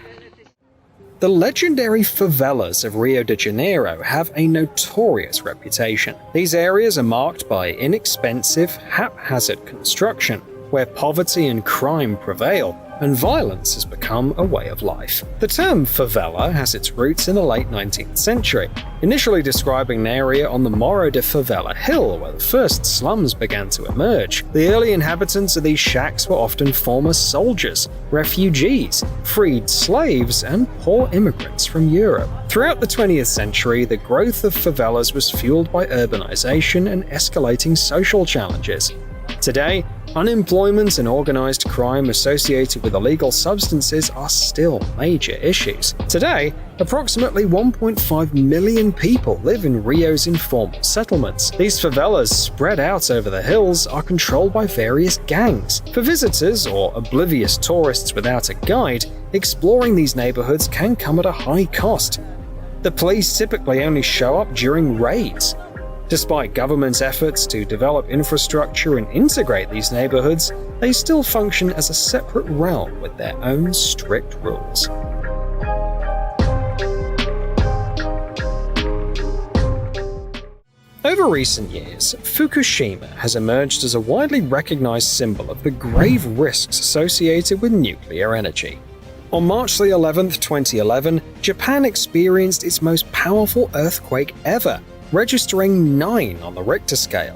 The legendary favelas of Rio de Janeiro have a notorious reputation. These areas are marked by inexpensive, haphazard construction, where poverty and crime prevail, and violence has become a way of life. The term favela has its roots in the late 19th century, initially describing an area on the Morro de Favela hill where the first slums began to emerge. The early inhabitants of these shacks were often former soldiers, refugees, freed slaves, and poor immigrants from Europe. Throughout the 20th century, the growth of favelas was fueled by urbanization and escalating social challenges. Today, unemployment and organized crime associated with illegal substances are still major issues. Today, approximately 1.5 million people live in Rio's informal settlements. These favelas, spread out over the hills, are controlled by various gangs. For visitors or oblivious tourists without a guide, exploring these neighborhoods can come at a high cost. The police typically only show up during raids. Despite government's efforts to develop infrastructure and integrate these neighborhoods, they still function as a separate realm with their own strict rules. Over recent years, Fukushima has emerged as a widely recognized symbol of the grave risks associated with nuclear energy. On March 11, 2011, Japan experienced its most powerful earthquake ever, registering 9 on the Richter scale.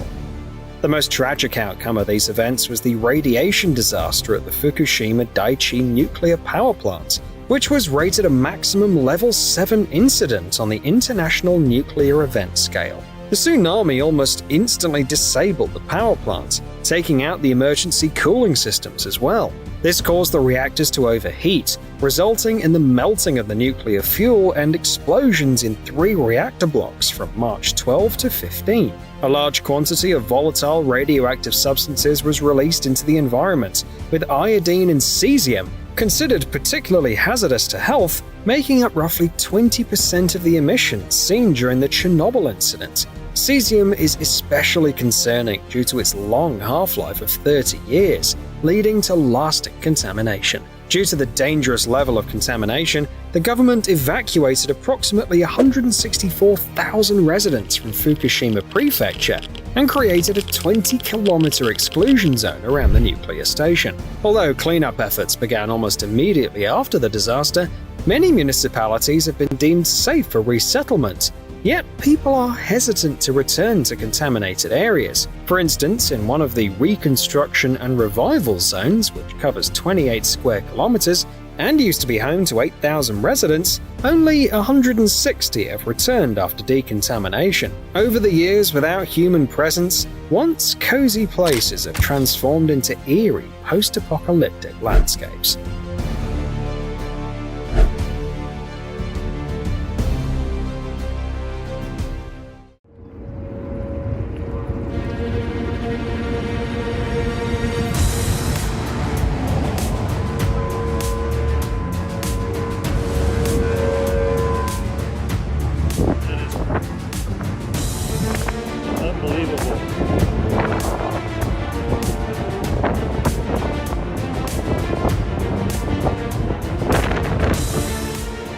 The most tragic outcome of these events was the radiation disaster at the Fukushima Daiichi nuclear power plant, which was rated a maximum level 7 incident on the International Nuclear Event Scale. The tsunami almost instantly disabled the power plant, taking out the emergency cooling systems as well. This caused the reactors to overheat, resulting in the melting of the nuclear fuel and explosions in 3 reactor blocks from March 12 to 15. A large quantity of volatile radioactive substances was released into the environment, with iodine and cesium, considered particularly hazardous to health, making up roughly 20% of the emissions seen during the Chernobyl incident. Cesium is especially concerning due to its long half-life of 30 years, leading to lasting contamination. Due to the dangerous level of contamination, the government evacuated approximately 164,000 residents from Fukushima Prefecture and created a 20-kilometer exclusion zone around the nuclear station. Although cleanup efforts began almost immediately after the disaster, many municipalities have been deemed safe for resettlement. Yet people are hesitant to return to contaminated areas. For instance, in one of the reconstruction and revival zones, which covers 28 square kilometers and used to be home to 8,000 residents, only 160 have returned after decontamination. Over the years, without human presence, once cozy places have transformed into eerie, post-apocalyptic landscapes.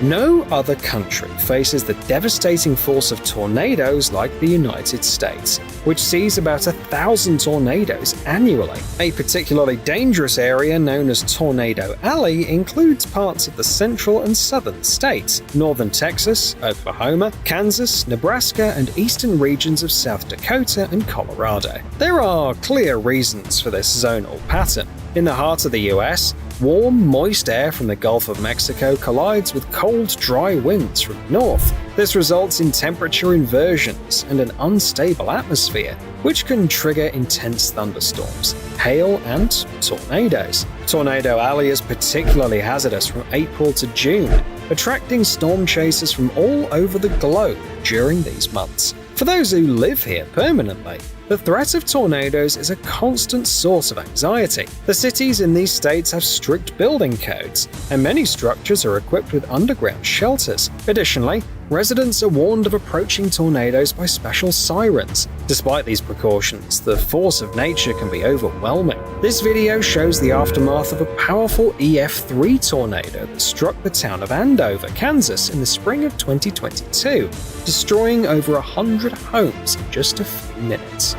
No other country faces the devastating force of tornadoes like the United States, which sees about 1,000 tornadoes annually. A particularly dangerous area known as Tornado Alley includes parts of the central and southern states, northern Texas, Oklahoma, Kansas, Nebraska, and eastern regions of South Dakota and Colorado. There are clear reasons for this zonal pattern. In the heart of the US, warm, moist air from the Gulf of Mexico collides with cold, dry winds from the north. This results in temperature inversions and an unstable atmosphere, which can trigger intense thunderstorms, hail, and tornadoes. Tornado Alley is particularly hazardous from April to June, attracting storm chasers from all over the globe during these months. For those who live here permanently, the threat of tornadoes is a constant source of anxiety. The cities in these states have strict building codes, and many structures are equipped with underground shelters. Additionally, residents are warned of approaching tornadoes by special sirens. Despite these precautions, the force of nature can be overwhelming. This video shows the aftermath of a powerful EF3 tornado that struck the town of Andover, Kansas in the spring of 2022, destroying over 100 homes in just a few minutes.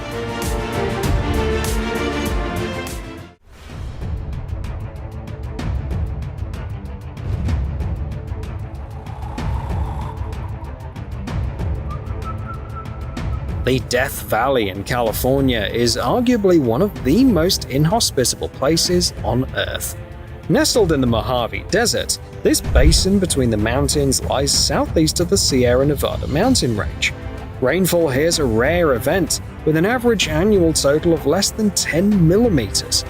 The Death Valley in California is arguably one of the most inhospitable places on Earth. Nestled in the Mojave Desert, this basin between the mountains lies southeast of the Sierra Nevada mountain range. Rainfall here is a rare event, with an average annual total of less than 10 millimeters.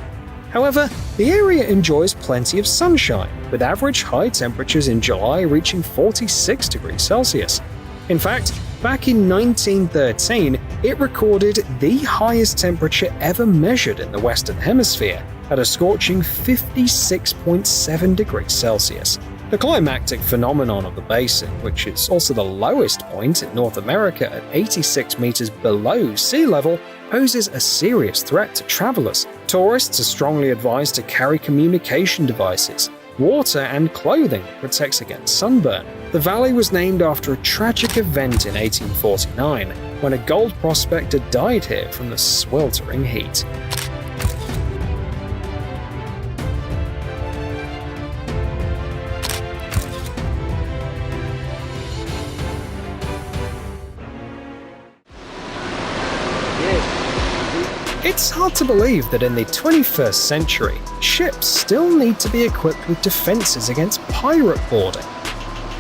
However, the area enjoys plenty of sunshine, with average high temperatures in July reaching 46 degrees Celsius. In fact, back in 1913, it recorded the highest temperature ever measured in the Western Hemisphere, at a scorching 56.7 degrees Celsius. The climactic phenomenon of the basin, which is also the lowest point in North America at 86 meters below sea level, poses a serious threat to travelers. Tourists are strongly advised to carry communication devices, water, and clothing that protects against sunburn. The valley was named after a tragic event in 1849, when a gold prospector died here from the sweltering heat. It's hard to believe that in the 21st century, ships still need to be equipped with defenses against pirate boarding.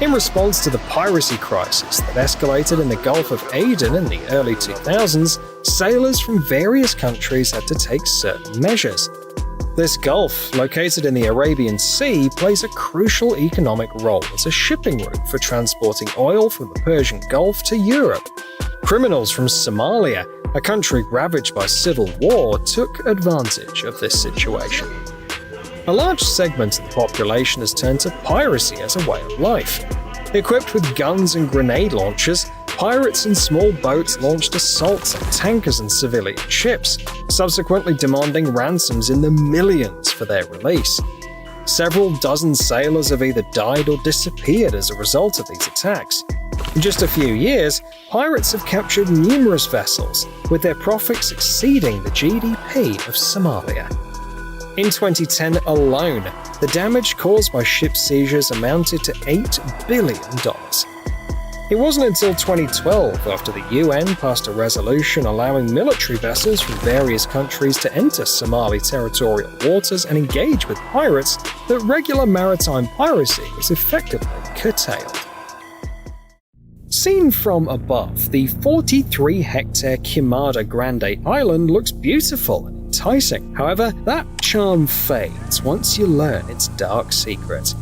In response to the piracy crisis that escalated in the Gulf of Aden in the early 2000s, sailors from various countries had to take certain measures. This gulf, located in the Arabian Sea, plays a crucial economic role as a shipping route for transporting oil from the Persian Gulf to Europe. Criminals from Somalia, a country ravaged by civil war, took advantage of this situation. A large segment of the population has turned to piracy as a way of life. Equipped with guns and grenade launchers, pirates in small boats launched assaults on tankers and civilian ships, subsequently demanding ransoms in the millions for their release. Several dozen sailors have either died or disappeared as a result of these attacks. In just a few years, pirates have captured numerous vessels, with their profits exceeding the GDP of Somalia. In 2010 alone, the damage caused by ship seizures amounted to $8 billion. It wasn't until 2012, after the UN passed a resolution allowing military vessels from various countries to enter Somali territorial waters and engage with pirates, that regular maritime piracy was effectively curtailed. Seen from above, the 43-hectare Quemada Grande Island looks beautiful and enticing. However, that charm fades once you learn its dark secret.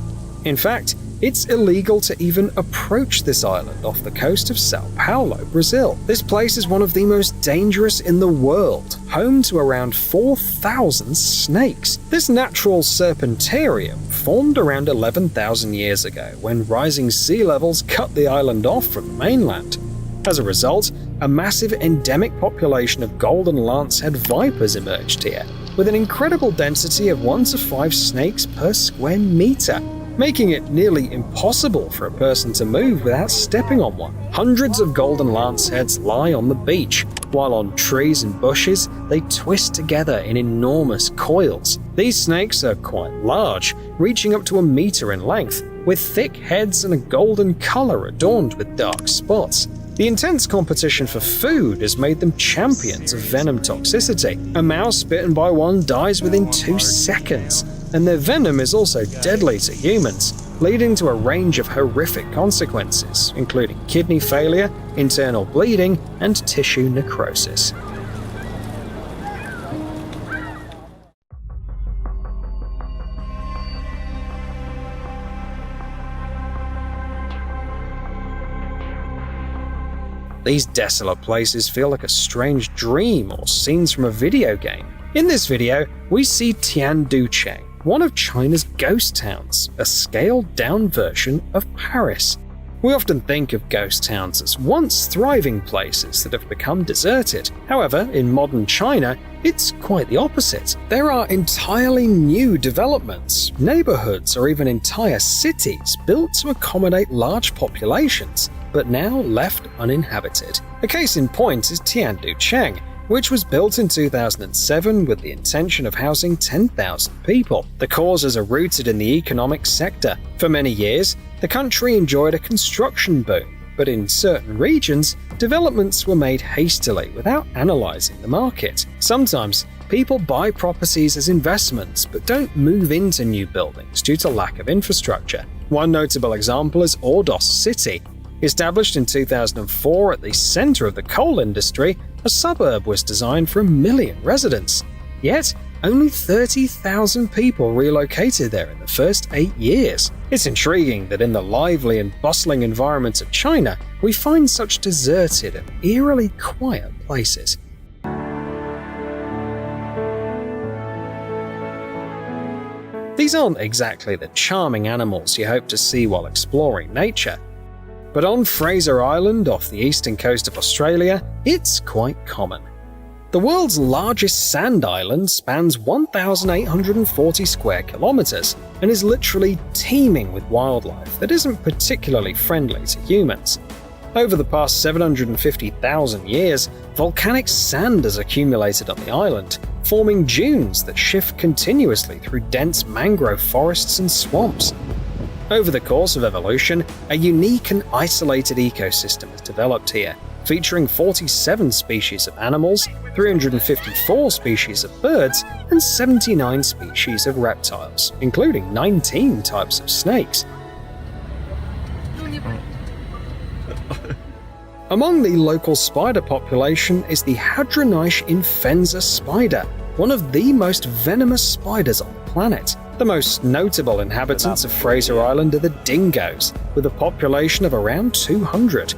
In fact, it's illegal to even approach this island off the coast of Sao Paulo, Brazil. This place is one of the most dangerous in the world, home to around 4,000 snakes. This natural serpentarium formed around 11,000 years ago when rising sea levels cut the island off from the mainland. As a result, a massive endemic population of golden lancehead vipers emerged here, with an incredible density of 1 to 5 snakes per square meter, making it nearly impossible for a person to move without stepping on one. Hundreds of golden lanceheads lie on the beach, while on trees and bushes they twist together in enormous coils. These snakes are quite large, reaching up to 1 meter in length, with thick heads and a golden color adorned with dark spots. The intense competition for food has made them champions of venom toxicity. A mouse bitten by one dies within 2 seconds, and their venom is also deadly to humans, leading to a range of horrific consequences, including kidney failure, internal bleeding, and tissue necrosis. These desolate places feel like a strange dream or scenes from a video game. In this video, we see Tianducheng, one of China's ghost towns, a scaled-down version of Paris. We often think of ghost towns as once thriving places that have become deserted. However, in modern China, it's quite the opposite. There are entirely new developments, neighborhoods, or even entire cities built to accommodate large populations, but now left uninhabited. A case in point is Tianducheng, which was built in 2007 with the intention of housing 10,000 people. The causes are rooted in the economic sector. For many years, the country enjoyed a construction boom, but in certain regions, developments were made hastily without analyzing the market. Sometimes, people buy properties as investments but don't move into new buildings due to lack of infrastructure. One notable example is Ordos City. Established in 2004 at the center of the coal industry, a suburb was designed for 1 million residents. Yet, only 30,000 people relocated there in the first 8 years. It's intriguing that in the lively and bustling environment of China, we find such deserted and eerily quiet places. These aren't exactly the charming animals you hope to see while exploring nature. But on Fraser Island off the eastern coast of Australia, it's quite common. The world's largest sand island spans 1,840 square kilometers and is literally teeming with wildlife that isn't particularly friendly to humans. Over the past 750,000 years, volcanic sand has accumulated on the island, forming dunes that shift continuously through dense mangrove forests and swamps. Over the course of evolution, a unique and isolated ecosystem has developed here, featuring 47 species of animals, 354 species of birds, and 79 species of reptiles, including 19 types of snakes. Among the local spider population is the Hadroniche infensa spider, one of the most venomous spiders on the planet. The most notable inhabitants of Fraser Island are the dingoes, with a population of around 200.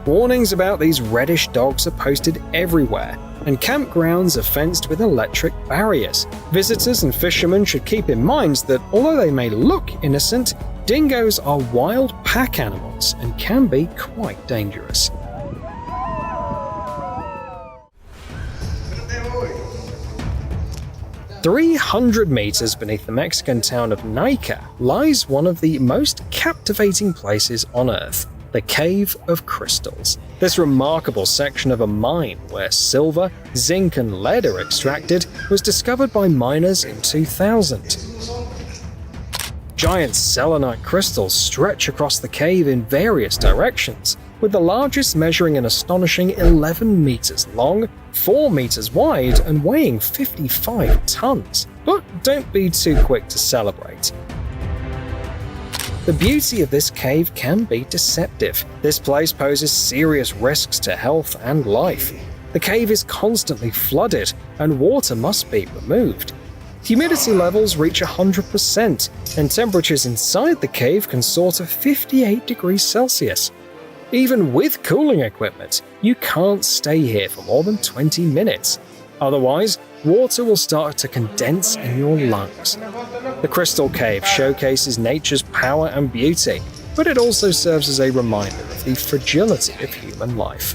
Warnings about these reddish dogs are posted everywhere, and campgrounds are fenced with electric barriers. Visitors and fishermen should keep in mind that although they may look innocent, dingoes are wild pack animals and can be quite dangerous. "300 meters beneath the Mexican town of Naica lies one of the most captivating places on Earth, the Cave of Crystals. This remarkable section of a mine where silver, zinc, and lead are extracted was discovered by miners in 2000. Giant selenite crystals stretch across the cave in various directions, with the largest measuring an astonishing 11 meters long, 4 meters wide, and weighing 55 tons. But don't be too quick to celebrate. The beauty of this cave can be deceptive. This place poses serious risks to health and life. The cave is constantly flooded, and water must be removed. Humidity levels reach 100%, and temperatures inside the cave can soar to 58 degrees Celsius. Even with cooling equipment, you can't stay here for more than 20 minutes. Otherwise, water will start to condense in your lungs. The Crystal Cave showcases nature's power and beauty, but it also serves as a reminder of the fragility of human life.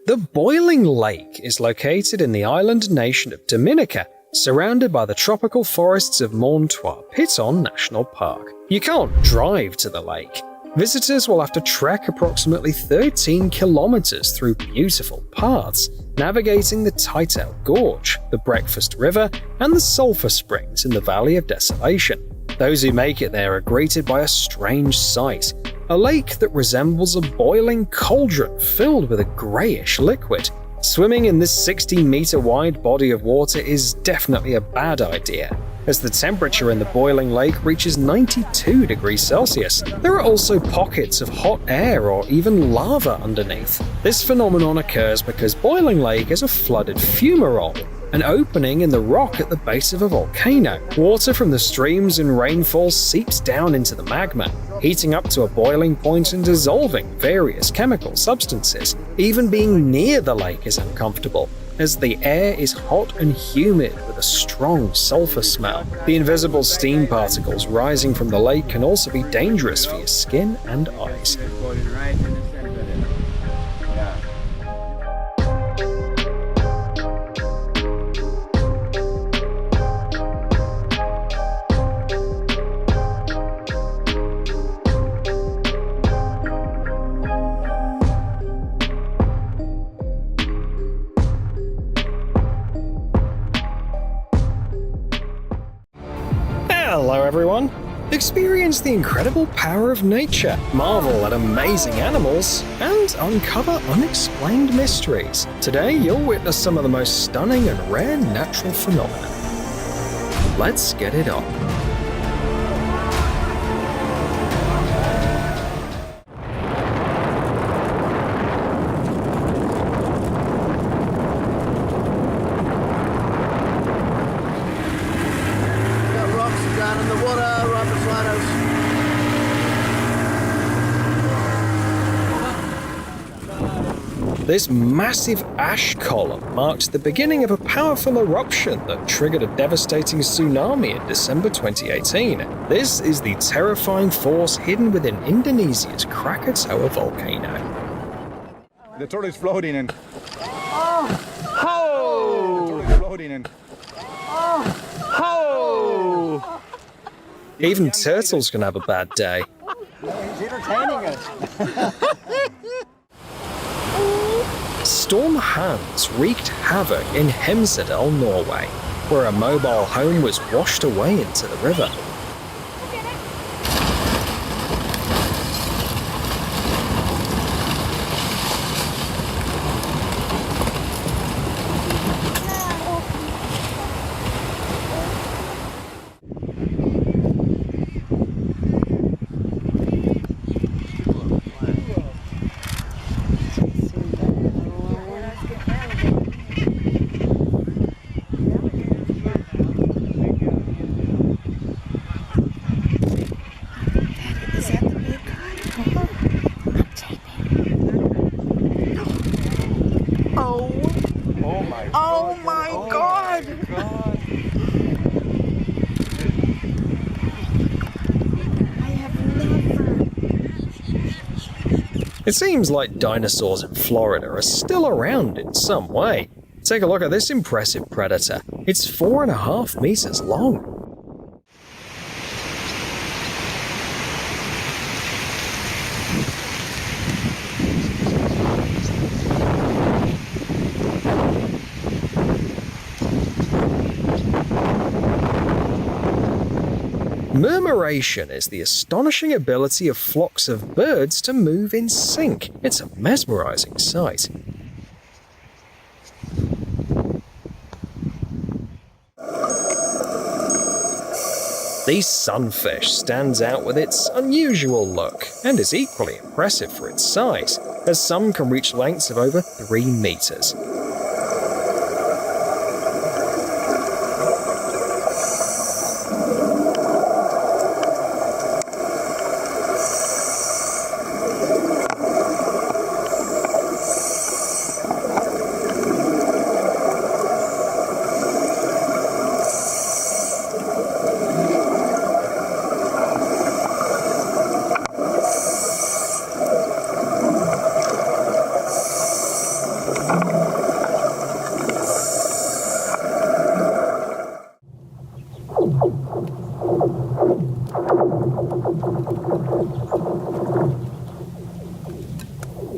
The Boiling Lake is located in the island nation of Dominica, surrounded by the tropical forests of Mont Trois-Piton National Park. You can't drive to the lake. Visitors will have to trek approximately 13 kilometers through beautiful paths, navigating the Titel Gorge, the Breakfast River, and the Sulphur Springs in the Valley of Desolation. Those who make it there are greeted by a strange sight, a lake that resembles a boiling cauldron filled with a greyish liquid. Swimming in this 60-meter-wide body of water is definitely a bad idea, as the temperature in the boiling lake reaches 92 degrees Celsius. There are also pockets of hot air or even lava underneath. This phenomenon occurs because Boiling Lake is a flooded fumarole, an opening in the rock at the base of a volcano. Water from the streams and rainfall seeps down into the magma, heating up to a boiling point and dissolving various chemical substances. Even being near the lake is uncomfortable, as the air is hot and humid with a strong sulfur smell. The invisible steam particles rising from the lake can also be dangerous for your skin and eyes. Hello everyone! Experience the incredible power of nature, marvel at amazing animals, and uncover unexplained mysteries. Today you'll witness some of the most stunning and rare natural phenomena. Let's get it on. This massive ash column marked the beginning of a powerful eruption that triggered a devastating tsunami in December 2018. This is the terrifying force hidden within Indonesia's Krakatoa volcano.
The turtle is floating and...
Oh!
The turtle is floating and...
Oh!
Even turtles can have a bad day.
He's entertaining us.
Storm Hans wreaked havoc in Hemsedal, Norway, where a mobile home was washed away into the river.
Oh my God! I have never.
It seems like dinosaurs in Florida are still around in some way. Take a look at this impressive predator. It's 4.5 meters long. Murmuration is the astonishing ability of flocks of birds to move in sync. It's a mesmerizing sight. The sunfish stands out with its unusual look and is equally impressive for its size, as some can reach lengths of over 3 meters.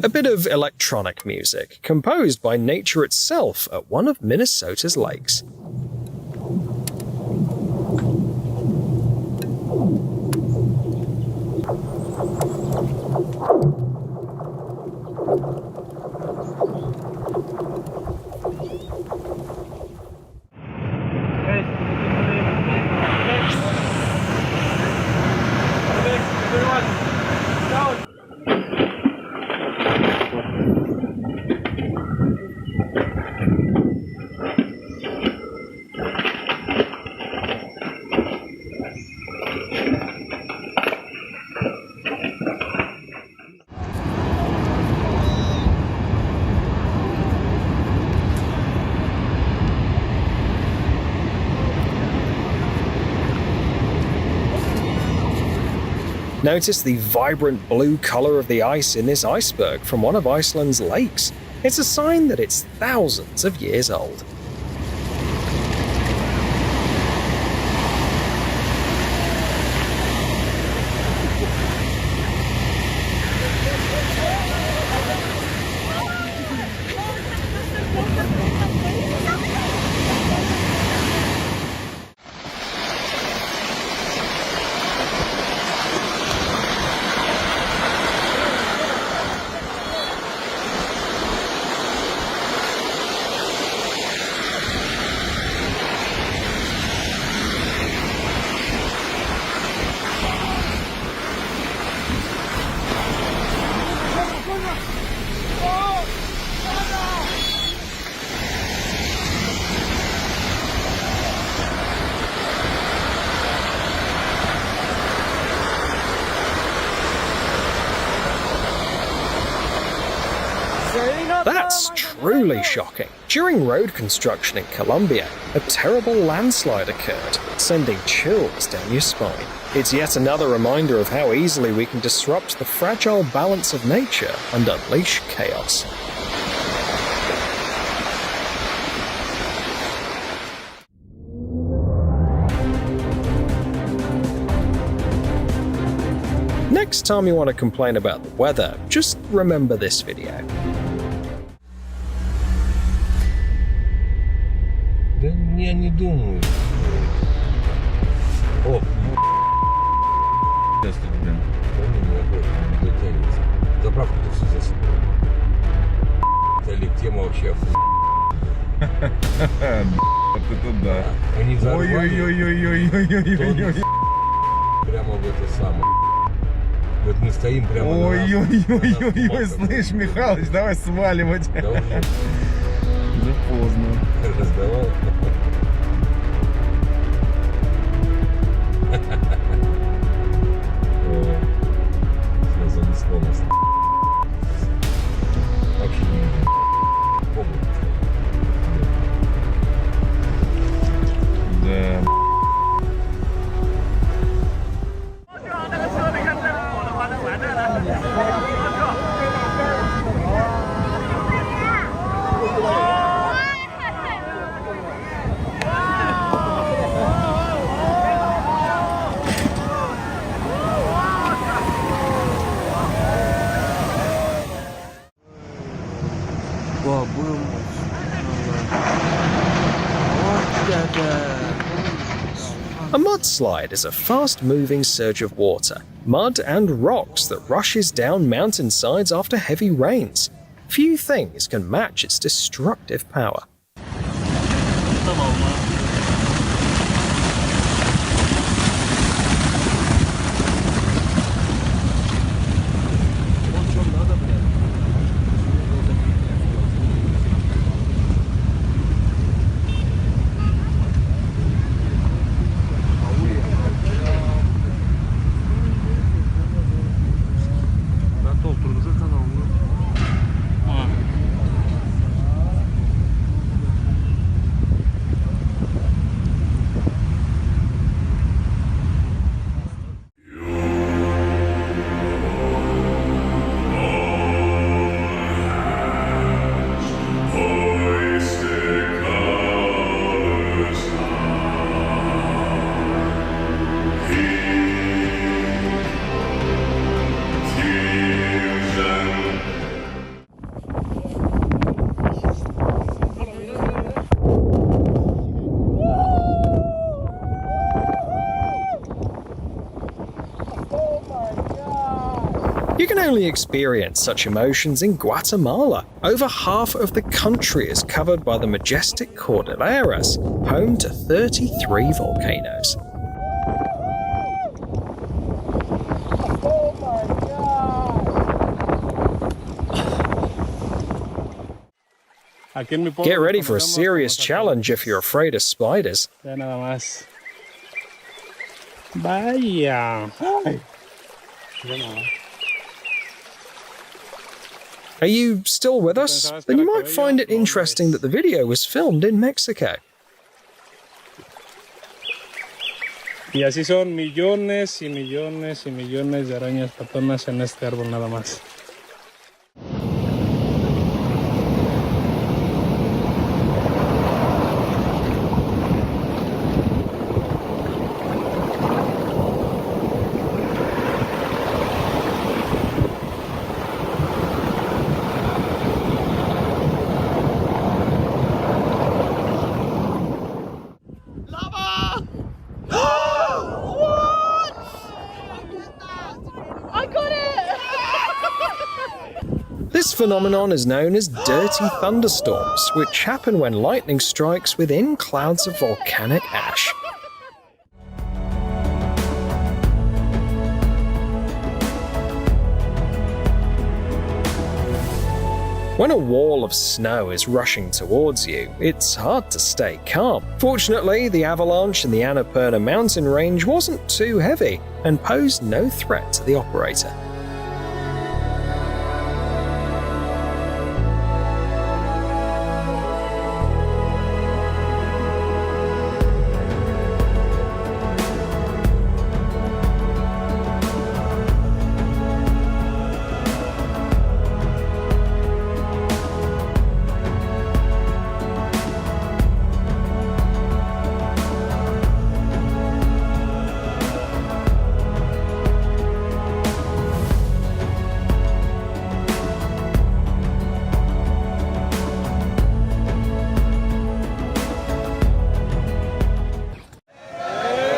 A bit of electronic music, composed by nature itself at one of Minnesota's lakes. Notice the vibrant blue color of the ice in this iceberg from one of Iceland's lakes. It's a sign that it's thousands of years old. That's truly shocking. During road construction in Colombia, a terrible landslide occurred, sending chills down your spine. It's yet another reminder of how easily we can disrupt the fragile balance of nature and unleash chaos. Next time you want to complain about the weather, just remember this video.
Да я не думаю. О, сейчас тут, блин, он не дотянется. Заправку-то все засыпал. Олег, тема вообще
Вот это да.
Они
Ой-ой-ой-ой-ой-ой-ой-ой.
прямо в это самое. Вот мы стоим прямо на нас.
Ой-ой-ой-ой-ой, слышь, Михалыч, давай сваливать.
Да уже.
Да поздно.
Раздавал. Все занесло нас. Вообще не
Да.
A mudslide is a fast-moving surge of water, mud and rocks that rushes down mountainsides after heavy rains. Few things can match its destructive power. You can only experience such emotions in Guatemala. Over half of the country is covered by the majestic Cordilleras, home to 33 volcanoes. Get ready for a serious challenge if you're afraid of spiders.
Vaya.
Are you still with us? Then you might find it interesting that the video was filmed in Mexico.
Y así son millones y millones y millones de arañas patonas en este árbol nada más.
This phenomenon is known as dirty thunderstorms, which happen when lightning strikes within clouds of volcanic ash. When a wall of snow is rushing towards you, it's hard to stay calm. Fortunately, the avalanche in the Annapurna mountain range wasn't too heavy and posed no threat to the operator.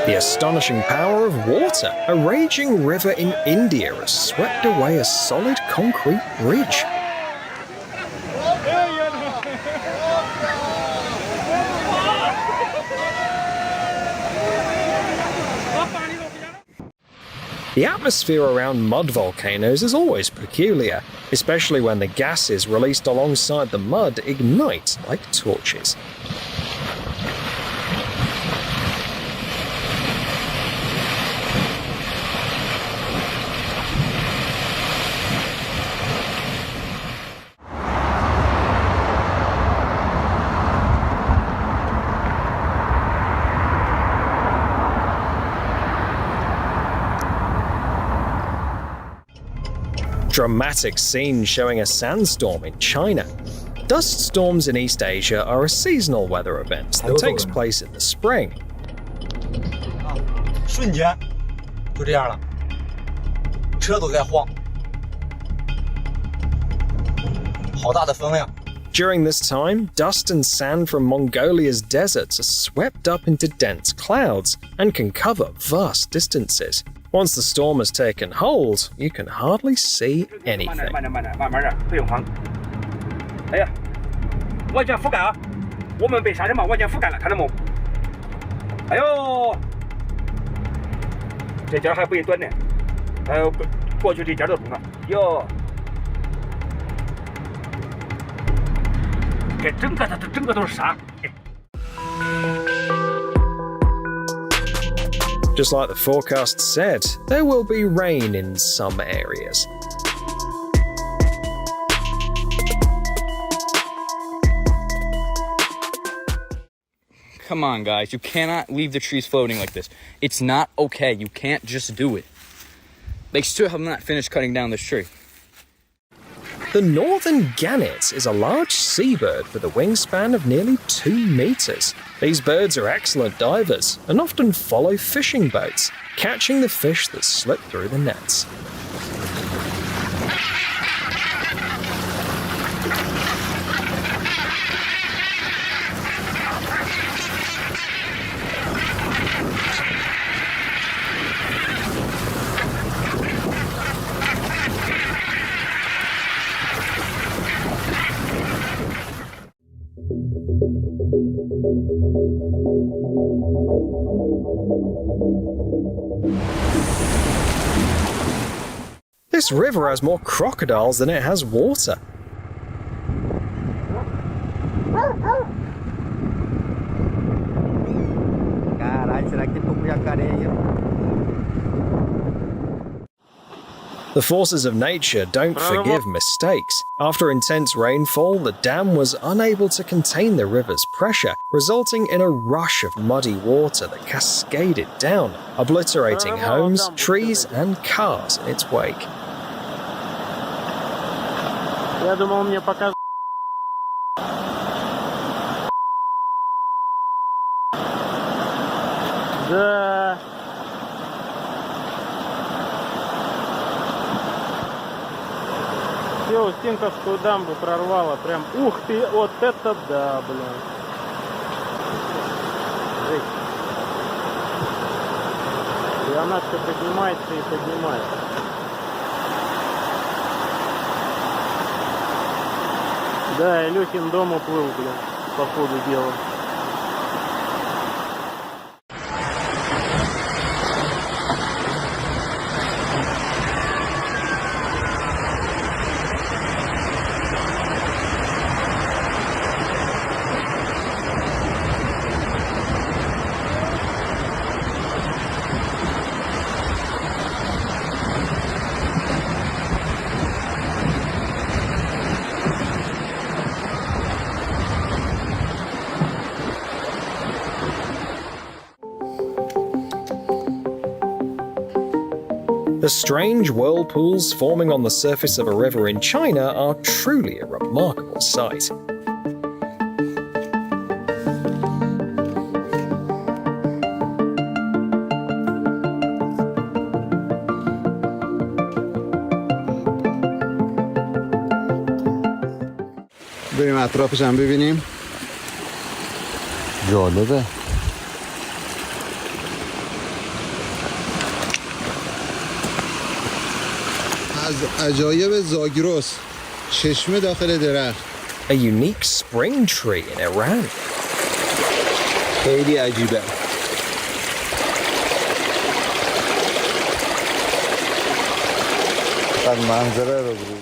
The astonishing power of water. A raging river in India has swept away a solid concrete bridge. The atmosphere around mud volcanoes is always peculiar, especially when the gases released alongside the mud ignite like torches. Dramatic scene showing a sandstorm in China. Dust storms in East Asia are a seasonal weather event that takes place in the spring.
瞬间就这样了，车都在晃，好大的风呀！
During this time, dust and sand from Mongolia's deserts are swept up into dense clouds and can cover vast distances. Once the storm has taken hold, you can hardly see anything.
慢点，不用慌。哎呀，完全覆盖啊！我们被沙尘暴完全覆盖了，看到没？哎呦，这点还不一短呢，还有过去这点都重了。哟，这整个都是沙。
Just like the forecast said, there will be rain in some areas.
Come on, guys. You cannot leave the trees floating like this. It's not okay. You can't just do it. They still have not finished cutting down this tree.
The northern gannet is a large seabird with a wingspan of nearly 2 meters. These birds are excellent divers and often follow fishing boats, catching the fish that slip through the nets. This river has more crocodiles than it has water. The forces of nature don't forgive mistakes. After intense rainfall, the dam was unable to contain the river's pressure, resulting in a rush of muddy water that cascaded down, obliterating homes, trees, and cars in its wake.
Я думал, мне показывают. Да. Все, Устинковскую дамбу прорвало. Прям, ух ты, вот это да, блин. Жесть. И она все поднимается и поднимается. Да, Илюхин дом уплыл, блин, по ходу дела.
The strange whirlpools forming on the surface of a river in China are truly a remarkable sight.
بریم اطرافش هم ببینیم.
جالبه.
از عجایب زاگرس چشمه داخل درخت.
A unique spring tree in Iran.
خیلی عجیبه.
بعد منظره رو برو.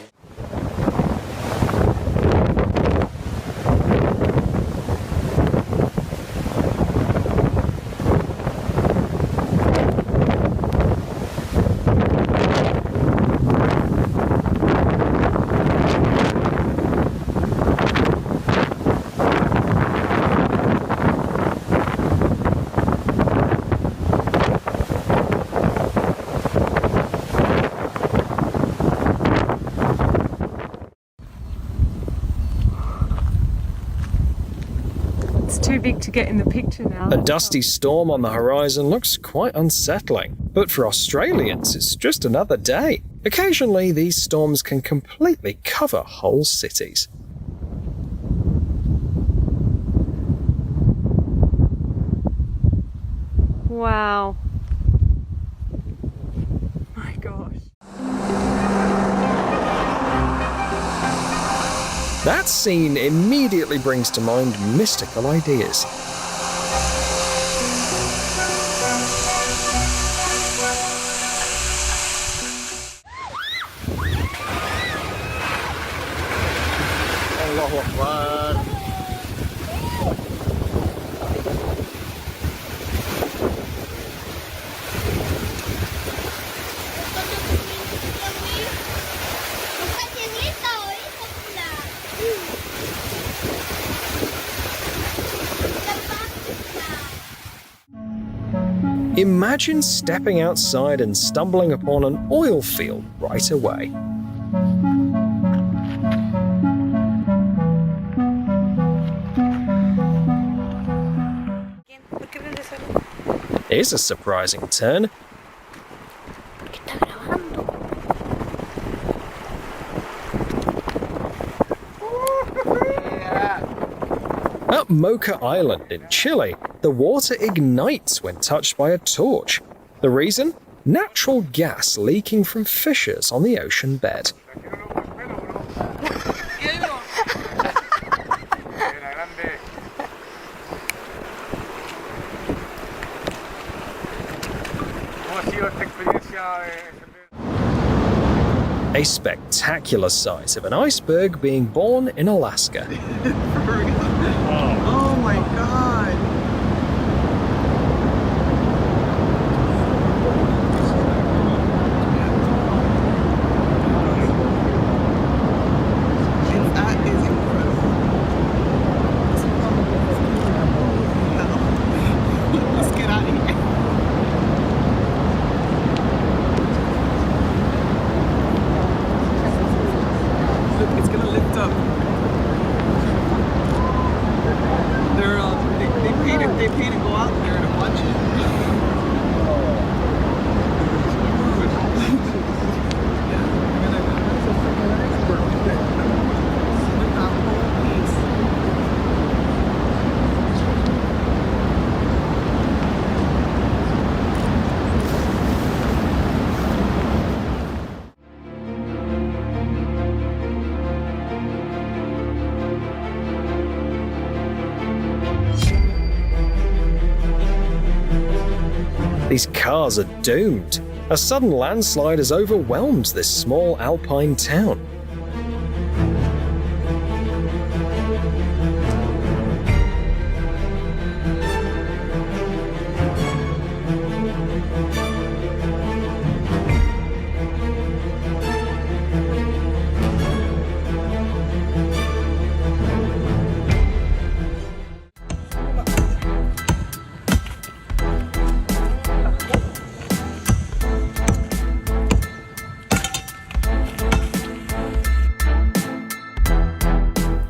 Too big to get in the picture now.
A dusty storm on the horizon looks quite unsettling, but for Australians, it's just another day. Occasionally, these storms can completely cover whole cities.
Wow. My gosh.
That scene immediately brings to mind mystical ideas.
Allahu Akbar.
Imagine stepping outside and stumbling upon an oil field right away. Here's a surprising turn. At Mocha Island in Chile, the water ignites when touched by a torch. The reason? Natural gas leaking from fissures on the ocean bed. A spectacular sight of an iceberg being born in Alaska.
Oh my God. pee to go out there and watch it.
These cars are doomed. A sudden landslide has overwhelmed this small alpine town.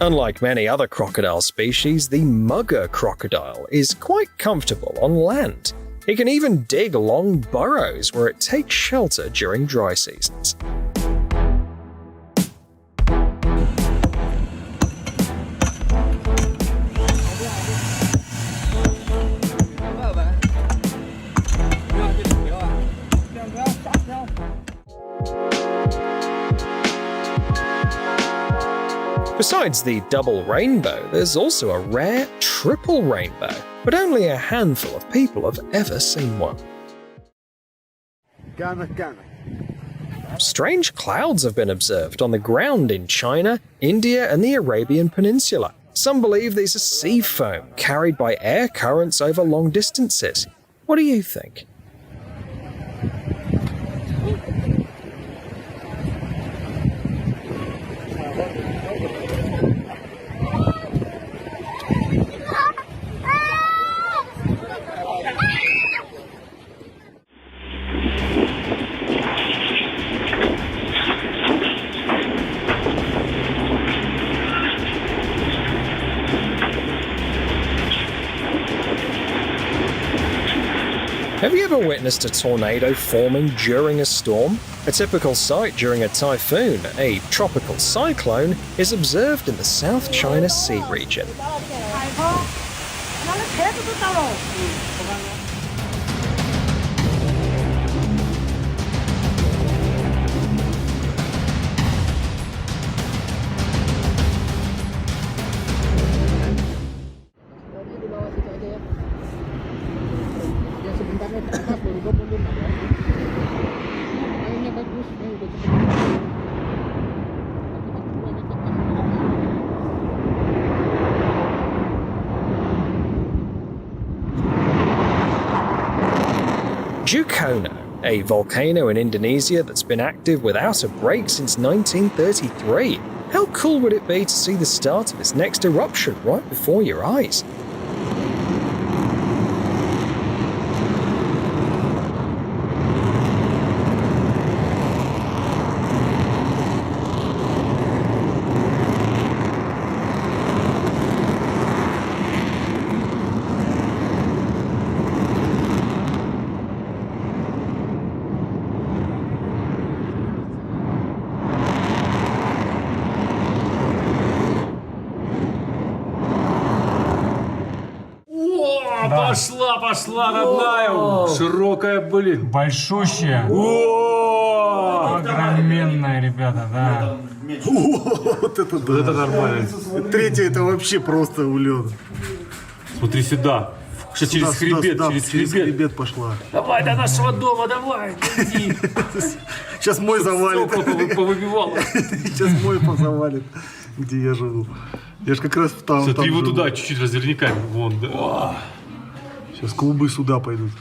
Unlike many other crocodile species, the mugger crocodile is quite comfortable on land. It can even dig long burrows where it takes shelter during dry seasons. Besides the double rainbow, there's also a rare triple rainbow, but only a handful of people have ever seen one. Strange clouds have been observed on the ground in China, India, and the Arabian Peninsula. Some believe these are sea foam carried by air currents over long distances. What do you think? Have you ever witnessed a tornado forming during a storm? A typical sight during a typhoon, a tropical cyclone, is observed in the South China Sea region. Dukono, a volcano in Indonesia that's been active without a break since 1933. How cool would it be to see the start of its next eruption right before your eyes?
Пошла, родная! Широкая, блин!
Большущая. Огроменная, ребята, да.
Вот это да.
Это нормально.
Третья это вообще просто улет.
Смотри сюда. Сейчас через хребет, через
хребет пошла.
Давай до нашего дома, давай, иди.
Сейчас мой завалит.
Повыбивал.
Сейчас мой завалит, где я живу. Я же как раз там.
Смотри, вот туда чуть-чуть разверни камеру. Вон, да.
Сейчас клубы сюда пойдут.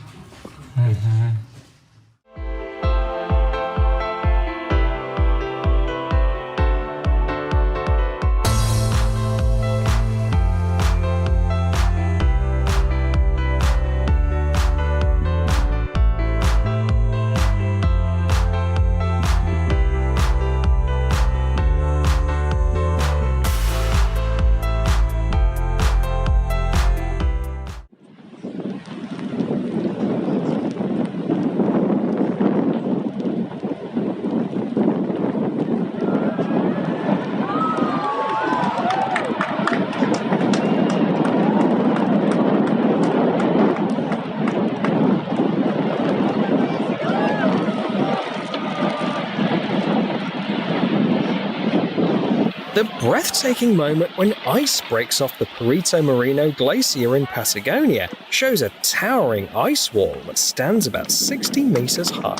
The breathtaking moment when ice breaks off the Perito Moreno Glacier in Patagonia shows a towering ice wall that stands about 60 meters high.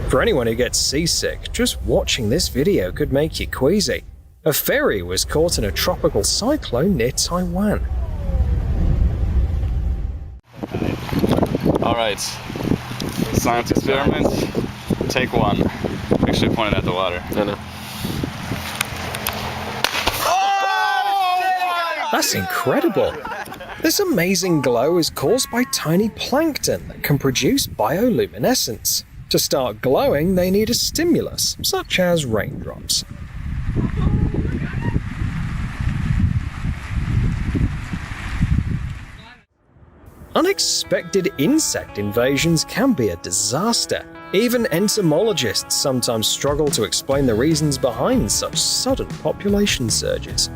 For anyone who gets seasick, just watching this video could make you queasy. A ferry was caught in a tropical cyclone near Taiwan.
Alright, science experiment, take one. Actually pointed at the water.
That's incredible! This amazing glow is caused by tiny plankton that can produce bioluminescence. To start glowing, they need a stimulus, such as raindrops. Unexpected insect invasions can be a disaster. Even entomologists sometimes struggle to explain the reasons behind such sudden population surges.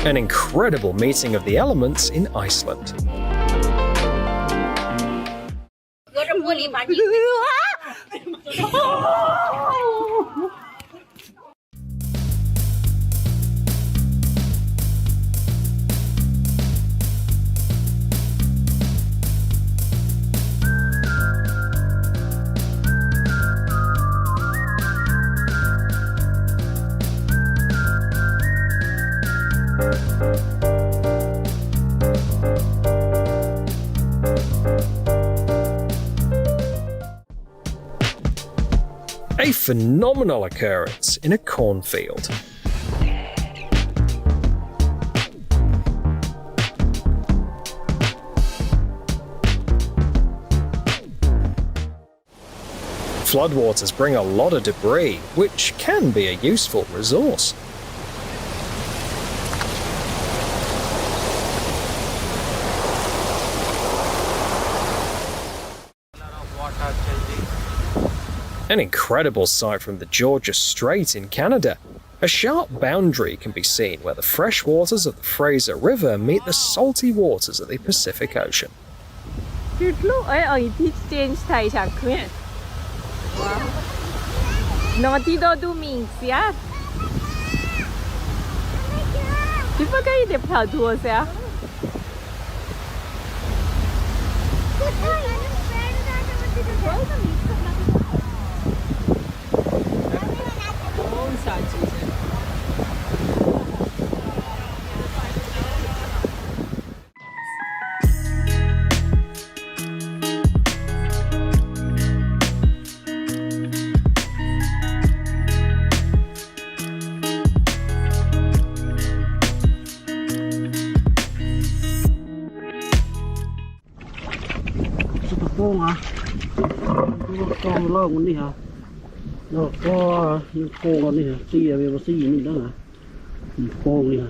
An incredible meeting of the elements in Iceland. A phenomenal occurrence in a cornfield. Floodwaters bring a lot of debris, which can be a useful resource. An incredible sight from the Georgia Strait in Canada. A sharp boundary can be seen where the fresh waters of the Fraser River meet the salty waters of the Pacific Ocean.
con lo con đi hả? Nó có con con đi hả? Xì về xì gì nữa hả? Con đi hả?